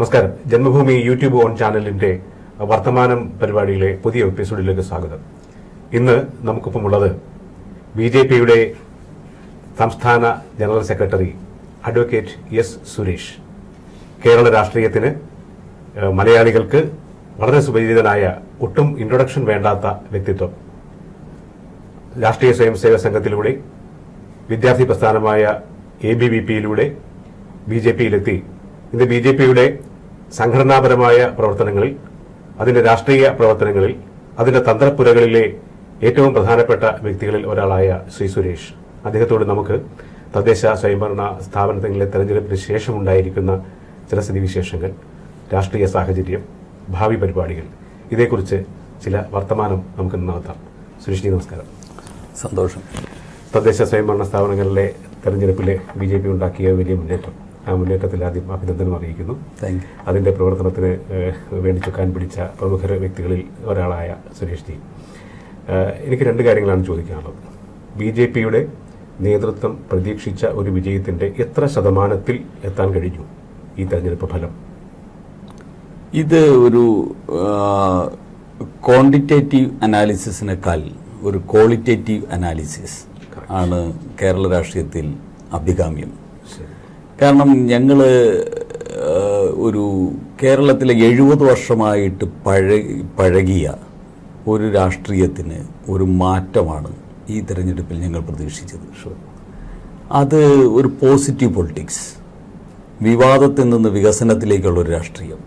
നമസ്കാരം. Janmabhumi YouTube on ചാനലിന്റെ വർത്തമാനം പരിപാടിയിലെ പുതിയ എപ്പിസോഡിലേക്ക് സ്വാഗതം. ഇന്ന് നമുക്കൊപ്പമുള്ളത് BJPയുടെ സംസ്ഥാന general secretary advocate S Suresh. Kerala രാഷ്ട്രീയത്തിന് മലയാളികൾക്ക് വളരെ സുപരിചിതനായ, ഒട്ടും ഇൻട്രൊഡക്ഷൻ വേണ്ടാത്ത വ്യക്തിത്വം. രാഷ്ട്രീയ സ്വയംസേവക സംഘത്തിലൂടെ, വിദ്യാർത്ഥി പ്രസ്ഥാനമായ ABVP-യിലൂടെ BJPയിലെത്തി. ഇന്ന് BJPയുടെ സംഘടനാപരമായ പ്രവർത്തനങ്ങളിൽ, അതിന്റെ രാഷ്ട്രീയ പ്രവർത്തനങ്ങളിൽ, അതിന്റെ തന്ത്രപ്പുരകളിലെ ഏറ്റവും പ്രധാനപ്പെട്ട വ്യക്തികളിൽ ഒരാളായ ശ്രീ സുരേഷ്. അദ്ദേഹത്തോട് നമുക്ക് തദ്ദേശ സ്വയംഭരണ സ്ഥാപനങ്ങളിലെ തെരഞ്ഞെടുപ്പിന് ശേഷമുണ്ടായിരിക്കുന്ന ചില സ്ഥിതിവിശേഷങ്ങൾ, രാഷ്ട്രീയ സാഹചര്യം, ഭാവി പരിപാടികൾ, ഇതേക്കുറിച്ച് ചില വർത്തമാനം നമുക്ക് നടത്താം. സുരേഷ് ജി, നമസ്കാരം. സന്തോഷം. തദ്ദേശ സ്വയംഭരണ സ്ഥാപനങ്ങളിലെ തെരഞ്ഞെടുപ്പിലെ BJP ഉണ്ടാക്കിയ വലിയ മുന്നേറ്റം, ആ മുന്നേറ്റത്തിൽ ആദ്യം അഭിനന്ദനം അറിയിക്കുന്നു. അതിന്റെ പ്രവർത്തനത്തിന് വേണ്ടി ചുക്കാൻ പിടിച്ച പ്രമുഖ വ്യക്തികളിൽ ഒരാളായ സുരേഷ് ജി, എനിക്ക് രണ്ട് കാര്യങ്ങളാണ് ചോദിക്കാനുള്ളത്. BJPയുടെ നേതൃത്വം പ്രതീക്ഷിച്ച ഒരു വിജയത്തിന്റെ എത്ര ശതമാനത്തിൽ എത്താൻ കഴിഞ്ഞു ഈ തെരഞ്ഞെടുപ്പ് ഫലം? ഇത് ഒരു ക്വാണ്ടിറ്റേറ്റീവ് അനാലിസിസിനേക്കാൾ ഒരു ക്വാളിറ്റേറ്റീവ് അനാലിസിസ് ആണ് കേരള രാഷ്ട്രീയത്തിൽ അഭികാമ്യം. കാരണം ഞങ്ങൾ ഒരു കേരളത്തിലെ 70 വർഷമായിട്ട് പഴകിയ ഒരു രാഷ്ട്രീയത്തിന് ഒരു മാറ്റമാണ് ഈ തെരഞ്ഞെടുപ്പിൽ ഞങ്ങൾ പ്രതീക്ഷിച്ചത്. അത് ഒരു പോസിറ്റീവ് പൊളിറ്റിക്സ്, വിവാദത്തിൽ നിന്ന് വികസനത്തിലേക്കുള്ള ഒരു രാഷ്ട്രീയം.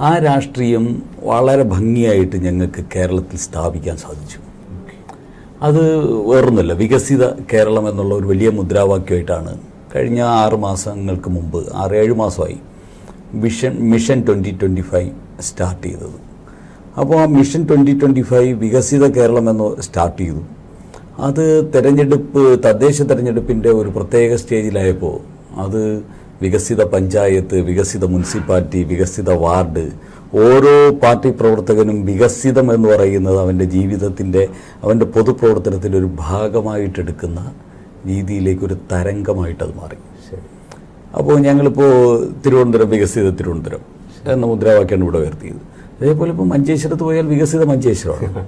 ആ രാഷ്ട്രീയം വളരെ ഭംഗിയായിട്ട് ഞങ്ങൾക്ക് കേരളത്തിൽ സ്ഥാപിക്കാൻ സാധിച്ചു. അത് വേറൊന്നുമല്ല, വികസിത കേരളം എന്നുള്ള ഒരു വലിയ മുദ്രാവാക്യമായിട്ടാണ് കഴിഞ്ഞ 6 മാസങ്ങൾക്ക് മുമ്പ്, 6-7 മാസമായി മിഷൻ 2025 സ്റ്റാർട്ട് ചെയ്തത്. അപ്പോൾ ആ മിഷൻ 2025 വികസിത കേരളം എന്ന് സ്റ്റാർട്ട് ചെയ്തു. അത് തദ്ദേശ തെരഞ്ഞെടുപ്പിൻ്റെ ഒരു പ്രത്യേക സ്റ്റേജിലായപ്പോൾ അത് വികസിത പഞ്ചായത്ത്, വികസിത മുനിസിപ്പാലിറ്റി, വികസിത വാർഡ്, ഓരോ പാർട്ടി പ്രവർത്തകനും വികസിതം എന്ന് പറയുന്നത് അവൻ്റെ ജീവിതത്തിൻ്റെ, അവൻ്റെ പൊതുപ്രവർത്തനത്തിൻ്റെ ഒരു ഭാഗമായിട്ടെടുക്കുന്ന രീതിയിലേക്കൊരു തരംഗമായിട്ടത് മാറി. അപ്പോൾ ഞങ്ങളിപ്പോൾ തിരുവനന്തപുരം, വികസിത തിരുവനന്തപുരം എന്ന മുദ്രാവാക്യമാണ് ഇവിടെ ഉയർത്തിയത്. അതേപോലെ ഇപ്പോൾ മഞ്ചേശ്വരത്ത് പോയാൽ വികസിത മഞ്ചേശ്വരമാണ്.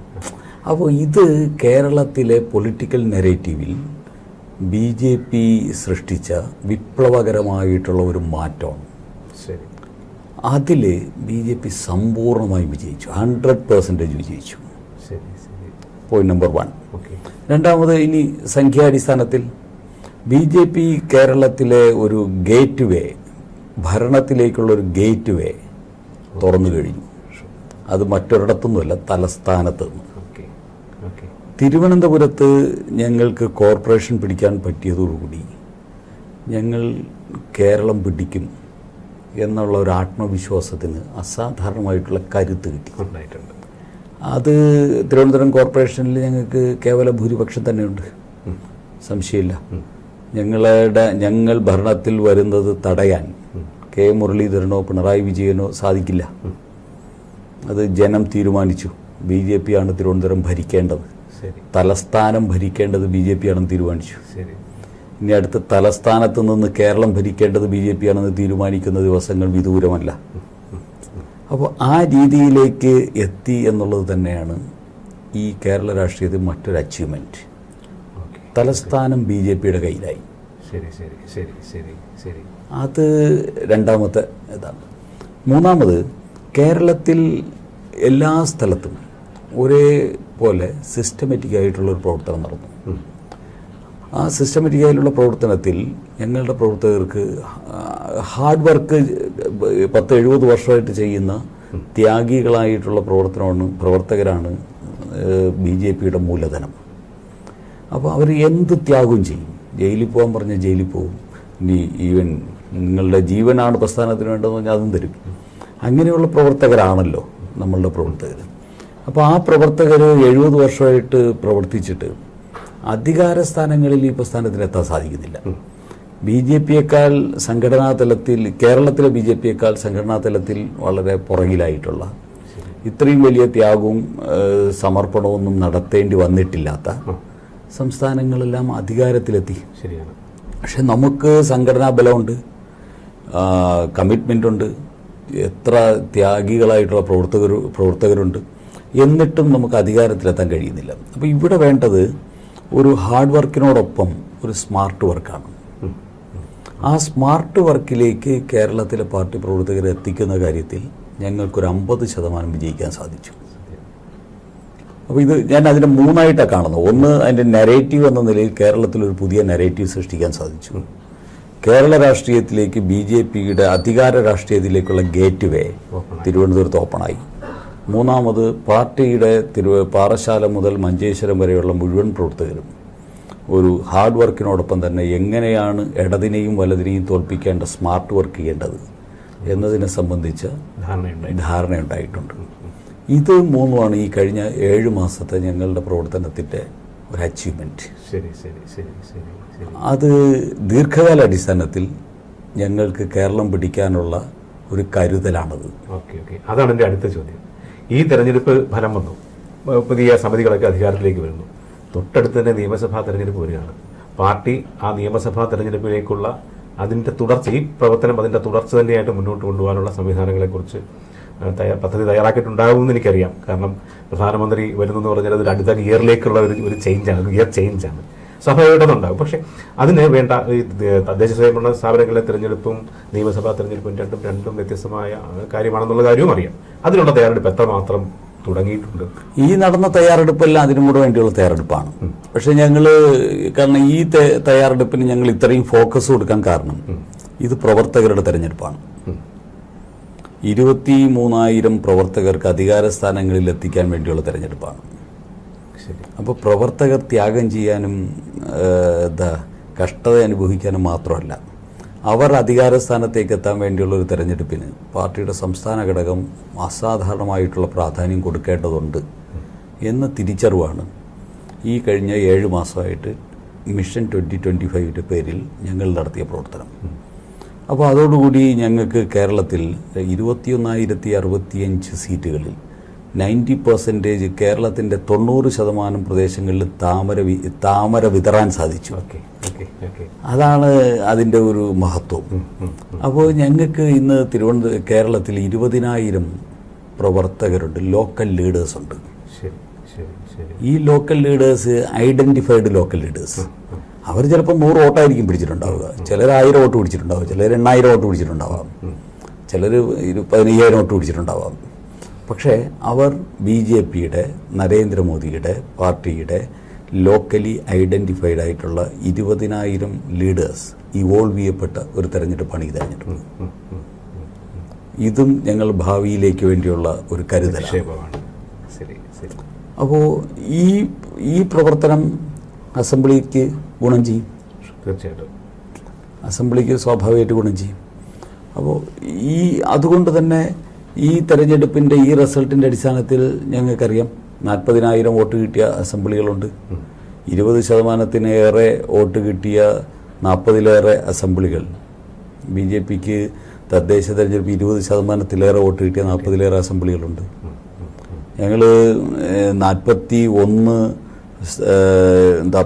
അപ്പോൾ ഇത് കേരളത്തിലെ പൊളിറ്റിക്കൽ നെറേറ്റീവിൽ BJP സൃഷ്ടിച്ച വിപ്ലവകരമായിട്ടുള്ള ഒരു മാറ്റമാണ്. അതിൽ BJP സമ്പൂർണ്ണമായി വിജയിച്ചു, 100% വിജയിച്ചു. Point number 1. രണ്ടാമത്, ഇനി സംഖ്യാടിസ്ഥാനത്തിൽ BJP കേരളത്തിലെ ഒരു ഗേറ്റ് വേ, ഭരണത്തിലേക്കുള്ള ഒരു ഗേറ്റ് വേ തുറന്നു കഴിഞ്ഞു. അത് മറ്റൊരിടത്തൊന്നുമല്ല, തലസ്ഥാനത്ത് നിന്ന്. തിരുവനന്തപുരത്ത് ഞങ്ങൾക്ക് കോർപ്പറേഷൻ പിടിക്കാൻ പറ്റിയതോടുകൂടി ഞങ്ങൾ കേരളം പിടിക്കും എന്നുള്ള ഒരു ആത്മവിശ്വാസത്തിന് അസാധാരണമായിട്ടുള്ള കരുത്ത് കിട്ടിയിട്ടുണ്ടായിട്ടുണ്ട്. അത് തിരുവനന്തപുരം കോർപ്പറേഷനിൽ ഞങ്ങൾക്ക് കേവല ഭൂരിപക്ഷം തന്നെയുണ്ട്, സംശയമില്ല. ഞങ്ങൾ ഭരണത്തിൽ വരുന്നത് തടയാൻ K. മുരളീധരനോ പിണറായി വിജയനോ സാധിക്കില്ല. അത് ജനം തീരുമാനിച്ചു. BJP ആണ് തിരുവനന്തപുരം ഭരിക്കേണ്ടത്, തലസ്ഥാനം ഭരിക്കേണ്ടത് BJP ആണെന്ന് തീരുമാനിച്ചു. ഇനി അടുത്ത തലസ്ഥാനത്ത് നിന്ന് കേരളം ഭരിക്കേണ്ടത് BJP ആണെന്ന് തീരുമാനിക്കുന്ന ദിവസങ്ങൾ വിദൂരമല്ല. അപ്പോൾ ആ രീതിയിലേക്ക് എത്തി എന്നുള്ളത് തന്നെയാണ് ഈ കേരള രാഷ്ട്രീയത്തിൽ മറ്റൊരു അച്ചീവ്മെൻറ്റ്. തലസ്ഥാനം BJPയുടെ കയ്യിലായി. അത് രണ്ടാമത്തെ ഇതാണ്. മൂന്നാമത്, കേരളത്തിൽ എല്ലാ സ്ഥലത്തും ഒരേപോലെ സിസ്റ്റമാറ്റിക് ആയിട്ടുള്ളൊരു പ്രവർത്തനം നടന്നു. ആ സിസ്റ്റമാറ്റിക് ആയിട്ടുള്ള പ്രവർത്തനത്തിൽ ഞങ്ങളുടെ പ്രവർത്തകർക്ക് ഹാർഡ് വർക്ക് 70 വർഷമായിട്ട് ചെയ്യുന്ന ത്യാഗികളായിട്ടുള്ള പ്രവർത്തകരാണ് BJPയുടെ മൂലധനം. അപ്പോൾ അവർ എന്ത് ത്യാഗവും ചെയ്യും. ജയിലിൽ പോകാൻ പറഞ്ഞാൽ ജയിലിൽ പോകും. ഇനി ഈവൻ നിങ്ങളുടെ ജീവനാണ് പ്രസ്ഥാനത്തിന് വേണ്ടതെന്ന് പറഞ്ഞാൽ അതും തരും. അങ്ങനെയുള്ള പ്രവർത്തകരാണല്ലോ നമ്മളുടെ പ്രവർത്തകർ. അപ്പോൾ ആ പ്രവർത്തകർ 70 വർഷമായിട്ട് പ്രവർത്തിച്ചിട്ട് അധികാര സ്ഥാനങ്ങളിൽ ഈ പ്രസ്ഥാനത്തിന് എത്താൻ സാധിക്കുന്നില്ല. BJPയേക്കാൾ സംഘടനാ തലത്തിൽ, കേരളത്തിലെ BJPയേക്കാൾ സംഘടനാ തലത്തിൽ വളരെ പുറകിലായിട്ടുള്ള, ഇത്രയും വലിയ ത്യാഗവും സമർപ്പണമൊന്നും നടത്തേണ്ടി വന്നിട്ടില്ലാത്ത സംസ്ഥാനങ്ങളെല്ലാം അധികാരത്തിലെത്തി. ശരിയാണ്. പക്ഷെ നമുക്ക് സംഘടനാ ബലമുണ്ട്, കമ്മിറ്റ്മെൻ്റ് ഉണ്ട്, എത്ര ത്യാഗികളായിട്ടുള്ള പ്രവർത്തകരുണ്ട്, എന്നിട്ടും നമുക്ക് അധികാരത്തിലെത്താൻ കഴിയുന്നില്ല. അപ്പോൾ ഇവിടെ വേണ്ടത് ഒരു ഹാർഡ് വർക്കിനോടൊപ്പം ഒരു സ്മാർട്ട് വർക്കാണ്. ആ സ്മാർട്ട് വർക്കിലേക്ക് കേരളത്തിലെ പാർട്ടി പ്രവർത്തകരെ എത്തിക്കുന്ന കാര്യത്തിൽ ഞങ്ങൾക്കൊരു 50% വിജയിക്കാൻ സാധിച്ചു. അപ്പോൾ ഇത് ഞാൻ അതിനെ 3ആയിട്ടാണ് കാണുന്നത്. ഒന്ന്, അതിൻ്റെ നെറേറ്റീവ് എന്ന നിലയിൽ കേരളത്തിലൊരു പുതിയ നെറേറ്റീവ് സൃഷ്ടിക്കാൻ സാധിച്ചു. കേരള രാഷ്ട്രീയത്തിലേക്ക് BJPയുടെ അധികാര രാഷ്ട്രീയത്തിലേക്കുള്ള ഗേറ്റ് വേ തിരുവനന്തപുരത്ത് ഓപ്പണായി. മൂന്നാമത്, പാർട്ടിയുടെ പാറശാല മുതൽ മഞ്ചേശ്വരം വരെയുള്ള മുഴുവൻ പ്രവർത്തകരും ഒരു ഹാർഡ് വർക്കിനോടൊപ്പം തന്നെ എങ്ങനെയാണ് ഇടതിനെയും വലതിനെയും തോൽപ്പിക്കേണ്ട സ്മാർട്ട് വർക്ക് ചെയ്യേണ്ടത് എന്നതിനെ സംബന്ധിച്ച ധാരണയുണ്ടായിട്ടുണ്ട്. ഇത് മൂന്നുമാണ് ഈ കഴിഞ്ഞ 7 മാസത്തെ ഞങ്ങളുടെ പ്രവർത്തനത്തിൻ്റെ ഒരു അച്ചീവ്മെൻറ്റ്. അത് ദീർഘകാല അടിസ്ഥാനത്തിൽ ഞങ്ങൾക്ക് കേരളം പിടിക്കാനുള്ള ഒരു കരുതലാണത്. അതാണ് എൻ്റെ അടുത്ത ചോദ്യം. ഈ തെരഞ്ഞെടുപ്പ് ഫലം വന്നു, പുതിയ സമിതികളൊക്കെ അധികാരത്തിലേക്ക് വരുന്നു, തൊട്ടടുത്ത് തന്നെ നിയമസഭാ തെരഞ്ഞെടുപ്പ് വരികയാണ്. പാർട്ടി ആ നിയമസഭാ തെരഞ്ഞെടുപ്പിലേക്കുള്ള അതിൻ്റെ തുടർച്ച, ഈ പ്രവർത്തനം അതിൻ്റെ തുടർച്ച തന്നെയായിട്ട് മുന്നോട്ട് കൊണ്ടുപോകാനുള്ള സംവിധാനങ്ങളെക്കുറിച്ച് പദ്ധതി തയ്യാറാക്കിയിട്ടുണ്ടാകുമെന്ന് എനിക്കറിയാം. കാരണം പ്രധാനമന്ത്രി വരുന്നെന്ന് പറഞ്ഞാൽ അതൊരു അടുത്ത ഗിയറിലേക്കുള്ള ഒരു ചേഞ്ചാണ്, ഗിയർ ചേഞ്ചാണ്, സ്വാഭാവികമായിട്ടുണ്ടാകും. പക്ഷേ അതിന് വേണ്ട ഈ തദ്ദേശ സ്വയംഭരണ സ്ഥാപനങ്ങളിലെ തിരഞ്ഞെടുപ്പും നിയമസഭാ തെരഞ്ഞെടുപ്പും രണ്ടും വ്യത്യസ്തമായ കാര്യമാണെന്നുള്ള കാര്യവും അറിയാം. അതിനുള്ള തയ്യാറെടുപ്പ് എത്രമാത്രം തുടങ്ങിയിട്ടുണ്ട്? ഈ നടന്ന തയ്യാറെടുപ്പെല്ലാം അതിനും കൂടെ വേണ്ടിയുള്ള തയ്യാറെടുപ്പാണ്. പക്ഷെ കാരണം ഈ തയ്യാറെടുപ്പിന് ഞങ്ങൾ ഇത്രയും ഫോക്കസ് കൊടുക്കാൻ കാരണം ഇത് പ്രവർത്തകരുടെ തെരഞ്ഞെടുപ്പാണ്. 23,000 പ്രവർത്തകർക്ക് അധികാര സ്ഥാനങ്ങളിൽ എത്തിക്കാൻ വേണ്ടിയുള്ള തെരഞ്ഞെടുപ്പാണ്. അപ്പോൾ പ്രവർത്തകർ ത്യാഗം ചെയ്യാനും കഷ്ടത അനുഭവിക്കാനും മാത്രമല്ല, അവർ അധികാര സ്ഥാനത്തേക്ക് എത്താൻ വേണ്ടിയുള്ളൊരു തെരഞ്ഞെടുപ്പിന് പാർട്ടിയുടെ സംസ്ഥാന ഘടകം അസാധാരണമായിട്ടുള്ള പ്രാധാന്യം കൊടുക്കേണ്ടതുണ്ട് എന്ന തിരിച്ചറിവാണ് ഈ കഴിഞ്ഞ 7 മാസമായിട്ട് മിഷൻ 2025 പേരിൽ ഞങ്ങൾ നടത്തിയ പ്രവർത്തനം. അപ്പോൾ അതോടുകൂടി ഞങ്ങൾക്ക് കേരളത്തിൽ 21,065 സീറ്റുകളിൽ 90% കേരളത്തിൻ്റെ 90% പ്രദേശങ്ങളിൽ താമര വിതറാൻ സാധിച്ചു. അതാണ് അതിൻ്റെ ഒരു മഹത്വം. അപ്പോൾ ഞങ്ങൾക്ക് ഇന്ന് കേരളത്തിൽ 20,000 പ്രവർത്തകരുണ്ട്, ലോക്കൽ ലീഡേഴ്സ് ഉണ്ട്. ഈ local leaders identified local leaders. അവർ ചിലപ്പോൾ 100 വോട്ടായിരിക്കും പിടിച്ചിട്ടുണ്ടാവുക, ചിലർ 1000 വോട്ട് പിടിച്ചിട്ടുണ്ടാവുക, ചിലർ 8,000 വോട്ട് പിടിച്ചിട്ടുണ്ടാവാം, ചിലർ 15,000 വോട്ട് പിടിച്ചിട്ടുണ്ടാവാം. പക്ഷേ അവർ BJPയുടെ നരേന്ദ്രമോദിയുടെ പാർട്ടിയുടെ ലോക്കലി ഐഡൻറ്റിഫൈഡ് ആയിട്ടുള്ള 20,000 ലീഡേഴ്സ് ഇവോൾവ് ചെയ്യപ്പെട്ട ഒരു തെരഞ്ഞെടുപ്പാണ് ഈ തെരഞ്ഞെടുപ്പ്. ഇതും ഞങ്ങൾ ഭാവിയിലേക്ക് വേണ്ടിയുള്ള ഒരു കരുതലാണ്. അപ്പോൾ ഈ പ്രവർത്തനം അസംബ്ലിക്ക് ഗുണം ചെയ്യും, തീർച്ചയായിട്ടും അസംബ്ലിക്ക് സ്വാഭാവികമായിട്ട് ഗുണം ചെയ്യും. അപ്പോൾ അതുകൊണ്ട് തന്നെ ഈ തെരഞ്ഞെടുപ്പിൻ്റെ ഈ റിസൾട്ടിൻ്റെ അടിസ്ഥാനത്തിൽ ഞങ്ങൾക്കറിയാം 40,000 വോട്ട് കിട്ടിയ അസംബ്ലികളുണ്ട്, 20%-ഏറെ വോട്ട് കിട്ടിയ 40-ലേറെ അസംബ്ലികൾ. BJPക്ക് തദ്ദേശ തെരഞ്ഞെടുപ്പ് 20%-ലേറെ വോട്ട് കിട്ടിയ 40-ലേറെ അസംബ്ലികളുണ്ട്. ഞങ്ങൾ 41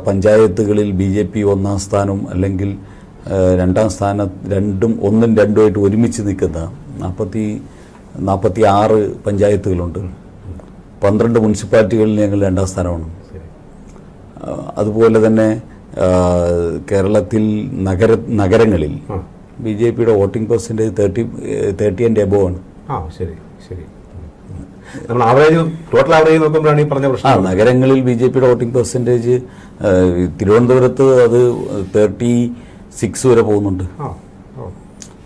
പഞ്ചായത്തുകളിൽ BJP 1-ാം സ്ഥാനം അല്ലെങ്കിൽ 2-ാം സ്ഥാനം, 1-ഉം 2-ഉമായിട്ട് ഒരുമിച്ച് നിൽക്കുന്ന 46 പഞ്ചായത്തുകളുണ്ട്. 12 മുനിസിപ്പാലിറ്റികളിൽ ഞങ്ങൾ 2-ാം സ്ഥാനമാണ്. അതുപോലെ തന്നെ കേരളത്തിൽ നഗരങ്ങളിൽ BJPയുടെ വോട്ടിംഗ് പെർസെൻറ്റേജ് 30 and above ആണ്. നഗരങ്ങളിൽ BJPയുടെ വോട്ടിംഗ് പെർസെൻറ്റേജ് തിരുവനന്തപുരത്ത് അത് 36 വരെ പോകുന്നുണ്ട്.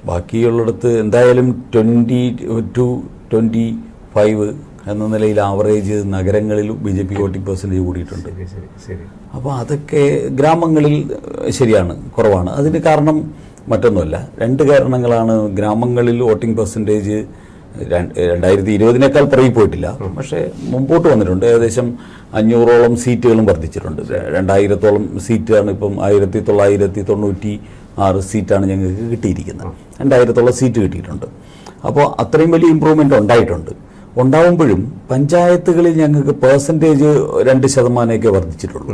ബാക്കിയുള്ളിടത്ത് എന്തായാലും 20-25 എന്ന നിലയിൽ ആവറേജ് നഗരങ്ങളിൽ BJP വോട്ടിംഗ് പെർസെൻറ്റേജ് കൂടിയിട്ടുണ്ട്. അപ്പോൾ അതൊക്കെ ഗ്രാമങ്ങളിൽ ശരിയാണ്, കുറവാണ്. അതിന് കാരണം മറ്റൊന്നുമല്ല, 2 കാരണങ്ങളാണ്. ഗ്രാമങ്ങളിൽ വോട്ടിംഗ് പെർസെൻറ്റേജ് 2020-നേക്കാൾ പിറകി പോയിട്ടില്ല, പക്ഷേ മുമ്പോട്ട് വന്നിട്ടുണ്ട്. ഏകദേശം 500ഓളം സീറ്റുകളും വർദ്ധിച്ചിട്ടുണ്ട്. 2000-ഓളം സീറ്റാണ് ഇപ്പം. 1996 സീറ്റാണ് ഞങ്ങൾക്ക് കിട്ടിയിരിക്കുന്നത്. 2000-ഓളം സീറ്റ് കിട്ടിയിട്ടുണ്ട്. അപ്പോൾ അത്രയും വലിയ ഇമ്പ്രൂവ്മെൻ്റ് ഉണ്ടാവുമ്പോഴും പഞ്ചായത്തുകളിൽ ഞങ്ങൾക്ക് പെർസെൻറ്റേജ് 2%-ഒക്കെ വർദ്ധിച്ചിട്ടുള്ളൂ.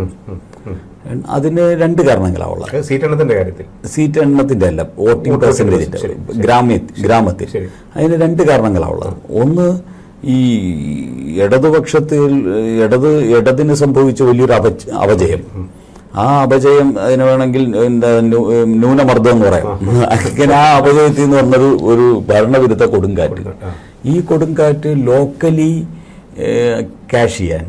അതിന് 2 കാരണങ്ങളാവുള്ളത്. സീറ്റ് എണ്ണത്തിന്റെ കാര്യത്തിൽ, സീറ്റ് എണ്ണത്തിന്റെ അല്ല, വോട്ടിംഗ് പെർസെന്റേജിന്റെ ഗ്രാമത്തിൽ അതിന് 2 കാരണങ്ങളാവുള്ളത്. ഒന്ന്, ഈ ഇടതുപക്ഷത്തിൽ ഇടതിന് സംഭവിച്ച വലിയൊരു അപജയം. ആ അപജയം അതിന് വേണമെങ്കിൽ ന്യൂനമർദ്ദം എന്ന് പറയാം. അങ്ങനെ ആ അപജയത്തിൽ നിന്ന് പറഞ്ഞൊരു ഒരു ഭരണവിരുദ്ധ കൊടുങ്കാറ്റ്. ഈ കൊടുങ്കാറ്റ് ലോക്കലി ക്യാഷ് ചെയ്യാൻ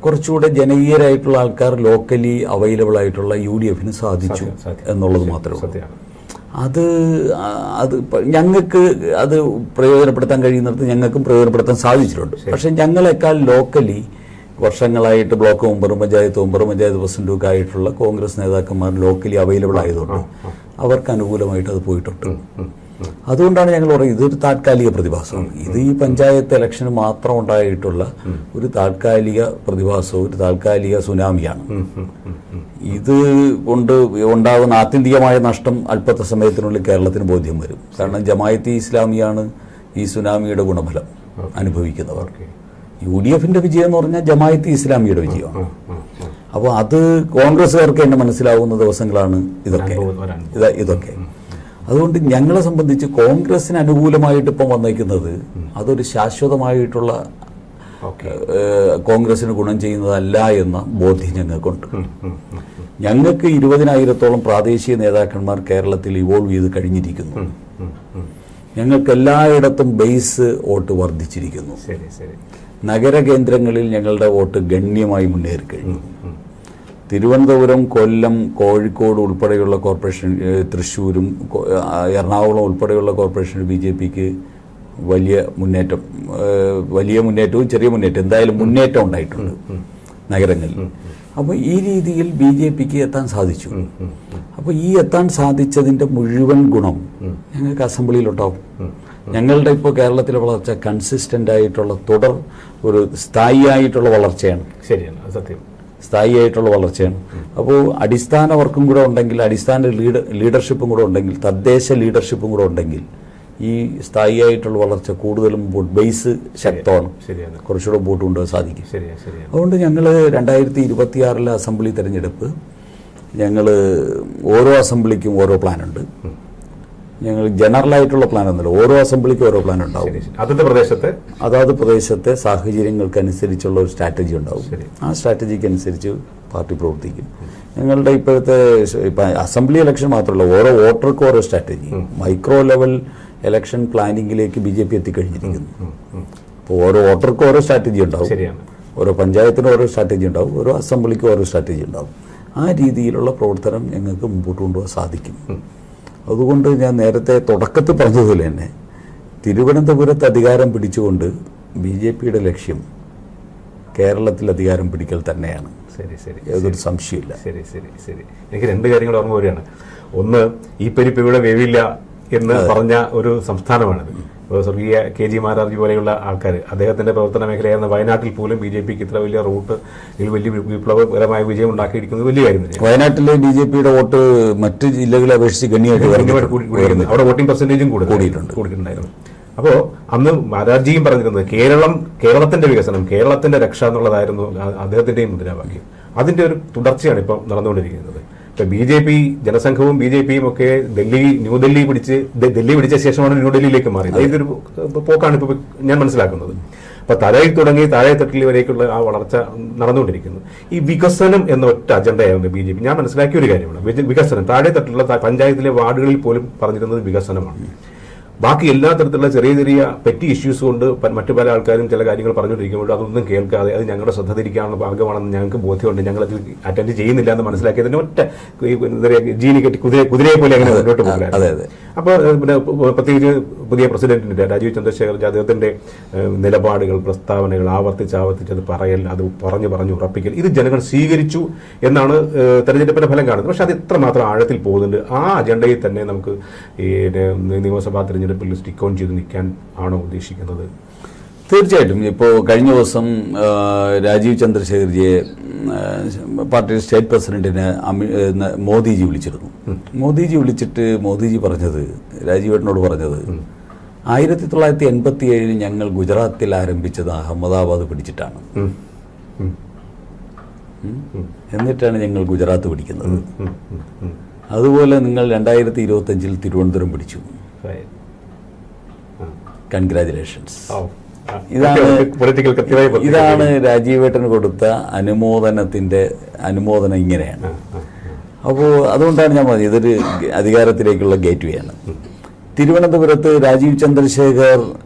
കുറച്ചുകൂടെ ജനകീയരായിട്ടുള്ള ആൾക്കാർ ലോക്കലി അവൈലബിൾ ആയിട്ടുള്ള UDFന് സാധിച്ചു എന്നുള്ളത് മാത്രമേ ഉള്ളൂ. അത് ഞങ്ങൾക്ക് അത് പ്രയോജനപ്പെടുത്താൻ കഴിയുന്നിടത്ത് ഞങ്ങൾക്കും പ്രയോജനപ്പെടുത്താൻ സാധിച്ചിട്ടുണ്ട്. പക്ഷെ ഞങ്ങളെക്കാൾ ലോക്കലി വർഷങ്ങളായിട്ട് ബ്ലോക്ക് മെമ്പറും പഞ്ചായത്ത് പ്രസിഡന്റും ആയിട്ടുള്ള കോൺഗ്രസ് നേതാക്കന്മാർ ലോക്കലി അവൈലബിൾ ആയതുകൊണ്ട് അവർക്ക് അനുകൂലമായിട്ട് അത് പോയിട്ടുണ്ട്. അതുകൊണ്ടാണ് ഞങ്ങൾ പറയുന്നത് ഇതൊരു താൽക്കാലിക പ്രതിഭാസമാണ്. ഇത് ഈ പഞ്ചായത്ത് ഇലക്ഷന് മാത്രം ഉണ്ടായിട്ടുള്ള ഒരു താൽക്കാലിക പ്രതിഭാസവും ഒരു താൽക്കാലിക സുനാമിയാണ്. ഇത് കൊണ്ട് ഉണ്ടാകുന്ന ആത്യന്തികമായ നഷ്ടം അല്പത്തെ സമയത്തിനുള്ളിൽ കേരളത്തിന് ബോധ്യം വരും. കാരണം ജമായത്തെ ഇസ്ലാമിയാണ് ഈ സുനാമിയുടെ ഗുണഫലം അനുഭവിക്കുന്നവർ. UDFന്റെ വിജയം എന്ന് പറഞ്ഞാൽ ജമായത്തെ ഇസ്ലാമിയുടെ വിജയമാണ്. അപ്പോൾ അത് കോൺഗ്രസ്സുകാർക്ക് തന്നെ മനസ്സിലാവുന്ന ദിവസങ്ങളാണ് ഇതൊക്കെ. അതുകൊണ്ട് ഞങ്ങളെ സംബന്ധിച്ച് കോൺഗ്രസിന് അനുകൂലമായിട്ട് ഇപ്പം വന്നേക്കുന്നത് അതൊരു ശാശ്വതമായിട്ടുള്ള കോൺഗ്രസിന് ഗുണം ചെയ്യുന്നതല്ല എന്ന ബോധ്യം ഞങ്ങൾക്കുണ്ട്. ഞങ്ങൾക്ക് 20,000-ഓളം പ്രാദേശിക നേതാക്കന്മാർ കേരളത്തിൽ ഇവോൾവ് ചെയ്ത് കഴിഞ്ഞിരിക്കുന്നു. ഞങ്ങൾക്ക് എല്ലായിടത്തും ബേസ് വോട്ട് വർദ്ധിച്ചിരിക്കുന്നു. നഗരകേന്ദ്രങ്ങളിൽ ഞങ്ങളുടെ വോട്ട് ഗണ്യമായി മുന്നേറി കഴിഞ്ഞു. തിരുവനന്തപുരം, കൊല്ലം, കോഴിക്കോട് ഉൾപ്പെടെയുള്ള കോർപ്പറേഷൻ, തൃശ്ശൂരും എറണാകുളം ഉൾപ്പെടെയുള്ള കോർപ്പറേഷൻ BJPക്ക് വലിയ മുന്നേറ്റവും ചെറിയ മുന്നേറ്റം, എന്തായാലും മുന്നേറ്റം ഉണ്ടായിട്ടുണ്ട് നഗരങ്ങളിൽ. അപ്പോൾ ഈ രീതിയിൽ BJPക്ക് എത്താൻ സാധിച്ചു. അപ്പോൾ ഈ എത്താൻ സാധിച്ചതിൻ്റെ മുഴുവൻ ഗുണം ഞങ്ങൾക്ക് അസംബ്ലിയിലുണ്ടാവും. ഞങ്ങളുടെ ഇപ്പോൾ കേരളത്തിലെ വളർച്ച കൺസിസ്റ്റന്റ് ആയിട്ടുള്ള ഒരു സ്ഥായിയായിട്ടുള്ള വളർച്ചയാണ്. ശരിയാണ്, സത്യം, സ്ഥായിയായിട്ടുള്ള വളർച്ചയാണ്. അപ്പോൾ അടിസ്ഥാന വർക്കും കൂടെ ഉണ്ടെങ്കിൽ, അടിസ്ഥാന ലീഡർഷിപ്പും കൂടെ ഉണ്ടെങ്കിൽ, തദ്ദേശ ലീഡർഷിപ്പും കൂടെ ഉണ്ടെങ്കിൽ ഈ സ്ഥായിയായിട്ടുള്ള വളർച്ച കൂടുതലും ബേസ് ശക്തമാണ്. കുറച്ചുകൂടെ വോട്ട് കൊണ്ടുപോകാൻ സാധിക്കും. അതുകൊണ്ട് ഞങ്ങൾ 2026 അസംബ്ലി തെരഞ്ഞെടുപ്പ് ഞങ്ങൾ ഓരോ അസംബ്ലിക്കും ഓരോ പ്ലാനുണ്ട്. ഞങ്ങൾ ജനറലായിട്ടുള്ള പ്ലാൻ ഒന്നുമില്ല, ഓരോ അസംബ്ലിക്കും ഓരോ പ്ലാൻ ഉണ്ടാവും. അതാത് പ്രദേശത്തെ സാഹചര്യങ്ങൾക്കനുസരിച്ചുള്ള ഒരു സ്ട്രാറ്റജി ഉണ്ടാവും. ആ സ്ട്രാറ്റജിക്ക് അനുസരിച്ച് പാർട്ടി പ്രവർത്തിക്കും. ഞങ്ങളുടെ ഇപ്പോഴത്തെ അസംബ്ലി ഇലക്ഷൻ മാത്രമല്ല, ഓരോ വോട്ടർക്കും ഓരോ സ്ട്രാറ്റജി, മൈക്രോ ലെവൽ ഇലക്ഷൻ പ്ലാനിങ്ങിലേക്ക് BJP എത്തിക്കഴിഞ്ഞിരിക്കുന്നു. അപ്പോൾ ഓരോ വോട്ടർക്കും ഓരോ സ്ട്രാറ്റജി ഉണ്ടാവും, ഓരോ പഞ്ചായത്തിനും ഓരോ സ്ട്രാറ്റജി ഉണ്ടാവും, ഓരോ അസംബ്ലിക്കും ഓരോ സ്ട്രാറ്റജി ഉണ്ടാവും. ആ രീതിയിലുള്ള പ്രവർത്തനം ഞങ്ങൾക്ക് മുമ്പോട്ട് കൊണ്ടുപോകാൻ സാധിക്കും. അതുകൊണ്ട് ഞാൻ നേരത്തെ തുടക്കത്തിൽ പറഞ്ഞതുപോലെ തന്നെ തിരുവനന്തപുരത്ത് അധികാരം പിടിച്ചുകൊണ്ട് BJPയുടെ ലക്ഷ്യം കേരളത്തിൽ അധികാരം പിടിക്കൽ തന്നെയാണ്. യാതൊരു സംശയമില്ല. എനിക്ക് 2 കാര്യങ്ങൾ ഓർമ്മ വരികയാണ്. ഒന്ന്, ഈ പരിപ്പ് ഇവിടെ വേവില്ല എന്ന് പറഞ്ഞ ഒരു സംസ്ഥാനമാണിത്. സ്വർഗീയ KG മാരാർജി പോലെയുള്ള ആൾക്കാർ, അദ്ദേഹത്തിന്റെ പ്രവർത്തന മേഖലയായിരുന്ന വയനാട്ടിൽ പോലും BJPക്ക് ഇത്ര വലിയ റൂട്ട് വലിയ വിപ്ലവകരമായ വിജയം ഉണ്ടാക്കിയിരിക്കുന്നത് വലിയ കാര്യം തന്നെ. വയനാട്ടിലെ BJPയുടെ വോട്ട് മറ്റ് ജില്ലകളെ അപേക്ഷിച്ച് ഗണ്യമായിട്ട് അവിടെ വോട്ടിംഗ് പെർസെന്റേജും കൂടിയിട്ടുണ്ടായിരുന്നു. അപ്പോൾ അന്ന് മാരാർജിയും പറഞ്ഞിരുന്നത് കേരളത്തിന്റെ വികസനം, കേരളത്തിന്റെ രക്ഷ എന്നുള്ളതായിരുന്നു അദ്ദേഹത്തിന്റെയും മുദ്രാവാക്യം. അതിന്റെ ഒരു തുടർച്ചയാണ് ഇപ്പം നടന്നുകൊണ്ടിരിക്കുന്നത്. ഇപ്പൊ BJP ജനസംഘവും BJPയും ഒക്കെ ഡൽഹി പിടിച്ച ശേഷമാണ് ന്യൂഡൽഹിയിലേക്ക് മാറിയത്. ഇതൊരു പോക്കാണ് ഇപ്പൊ ഞാൻ മനസ്സിലാക്കുന്നത്. അപ്പൊ തലയിൽ തുടങ്ങി താഴെത്തട്ടിൽ വരേക്കുള്ള ആ വളർച്ച നടന്നുകൊണ്ടിരിക്കുന്നു. ഈ വികസനം എന്ന ഒറ്റ അജണ്ടയായിരുന്നു BJP. ഞാൻ മനസ്സിലാക്കിയ ഒരു കാര്യമാണ് വികസനം. താഴെത്തട്ടിലുള്ള പഞ്ചായത്തിലെ വാർഡുകളിൽ പോലും പറഞ്ഞിരുന്നത് വികസനമാണ്. ബാക്കി എല്ലാ തരത്തിലുള്ള ചെറിയ ചെറിയ പെറ്റി ഇഷ്യൂസ് കൊണ്ട് മറ്റു പല ആൾക്കാരും ചില കാര്യങ്ങൾ പറഞ്ഞുകൊണ്ടിരിക്കുമ്പോൾ അതൊന്നും കേൾക്കാതെ അത് ഞങ്ങളുടെ ശ്രദ്ധ തിരിക്കാനുള്ള ഭാഗമാണെന്ന് ഞങ്ങൾക്ക് ബോധ്യമുണ്ട്, ഞങ്ങളത് അറ്റൻഡ് ചെയ്യുന്നില്ല എന്ന് മനസ്സിലാക്കിയതിന് ഒറ്റ ജീനി കെട്ടി കുതിരയെ പോലെ അങ്ങനെ മുന്നോട്ട് പോകില്ല. അപ്പോൾ പിന്നെ പ്രത്യേകിച്ച് പുതിയ പ്രസിഡന്റിന്റെ രാജീവ് ചന്ദ്രശേഖർ അദ്ദേഹത്തിന്റെ നിലപാടുകൾ, പ്രസ്താവനകൾ ആവർത്തിച്ചത് പറയൽ, അത് പറഞ്ഞു ഉറപ്പിക്കൽ, ഇത് ജനങ്ങൾ സ്വീകരിച്ചു എന്നാണ് തെരഞ്ഞെടുപ്പിന്റെ ഫലം കാണുന്നത്. പക്ഷെ അത് എത്രമാത്രം ആഴത്തിൽ പോകുന്നുണ്ട്, ആ അജണ്ടയിൽ തന്നെ നമുക്ക് ഈ നിയമസഭാ തെരഞ്ഞെടുപ്പിൽ സ്റ്റിക്ക് ഓൺ ചെയ്ത് നിൽക്കാൻ ആണോ ഉദ്ദേശിക്കുന്നത്? തീർച്ചയായിട്ടും. ഇപ്പോൾ കഴിഞ്ഞ ദിവസം രാജീവ് ചന്ദ്രശേഖർജിയെ പാർട്ടിയുടെ സ്റ്റേറ്റ് പ്രസിഡന്റിനെ മോദിജി വിളിച്ചിരുന്നു. മോദിജി വിളിച്ചിട്ട് മോദിജി പറഞ്ഞത്, രാജീവേട്ടനോട് പറഞ്ഞത്, 1987 ഞങ്ങൾ ഗുജറാത്തിൽ ആരംഭിച്ചത് അഹമ്മദാബാദ് പിടിച്ചിട്ടാണ്. എന്നിട്ടാണ് ഞങ്ങൾ ഗുജറാത്ത് പിടിക്കുന്നത്. അതുപോലെ നിങ്ങൾ 2025 തിരുവനന്തപുരം പിടിച്ചു. കൺഗ്രാജുലേഷൻസ്. ഇതാണ് രാജീവേട്ടന് കൊടുത്ത അനുമോദനം ഇങ്ങനെയാണ്. അപ്പോൾ അതുകൊണ്ടാണ് ഞാൻ പറഞ്ഞത് ഇതൊരു അധികാരത്തിലേക്കുള്ള ഗേറ്റ് വേ ആണ്. തിരുവനന്തപുരത്ത് രാജീവ് ചന്ദ്രശേഖർ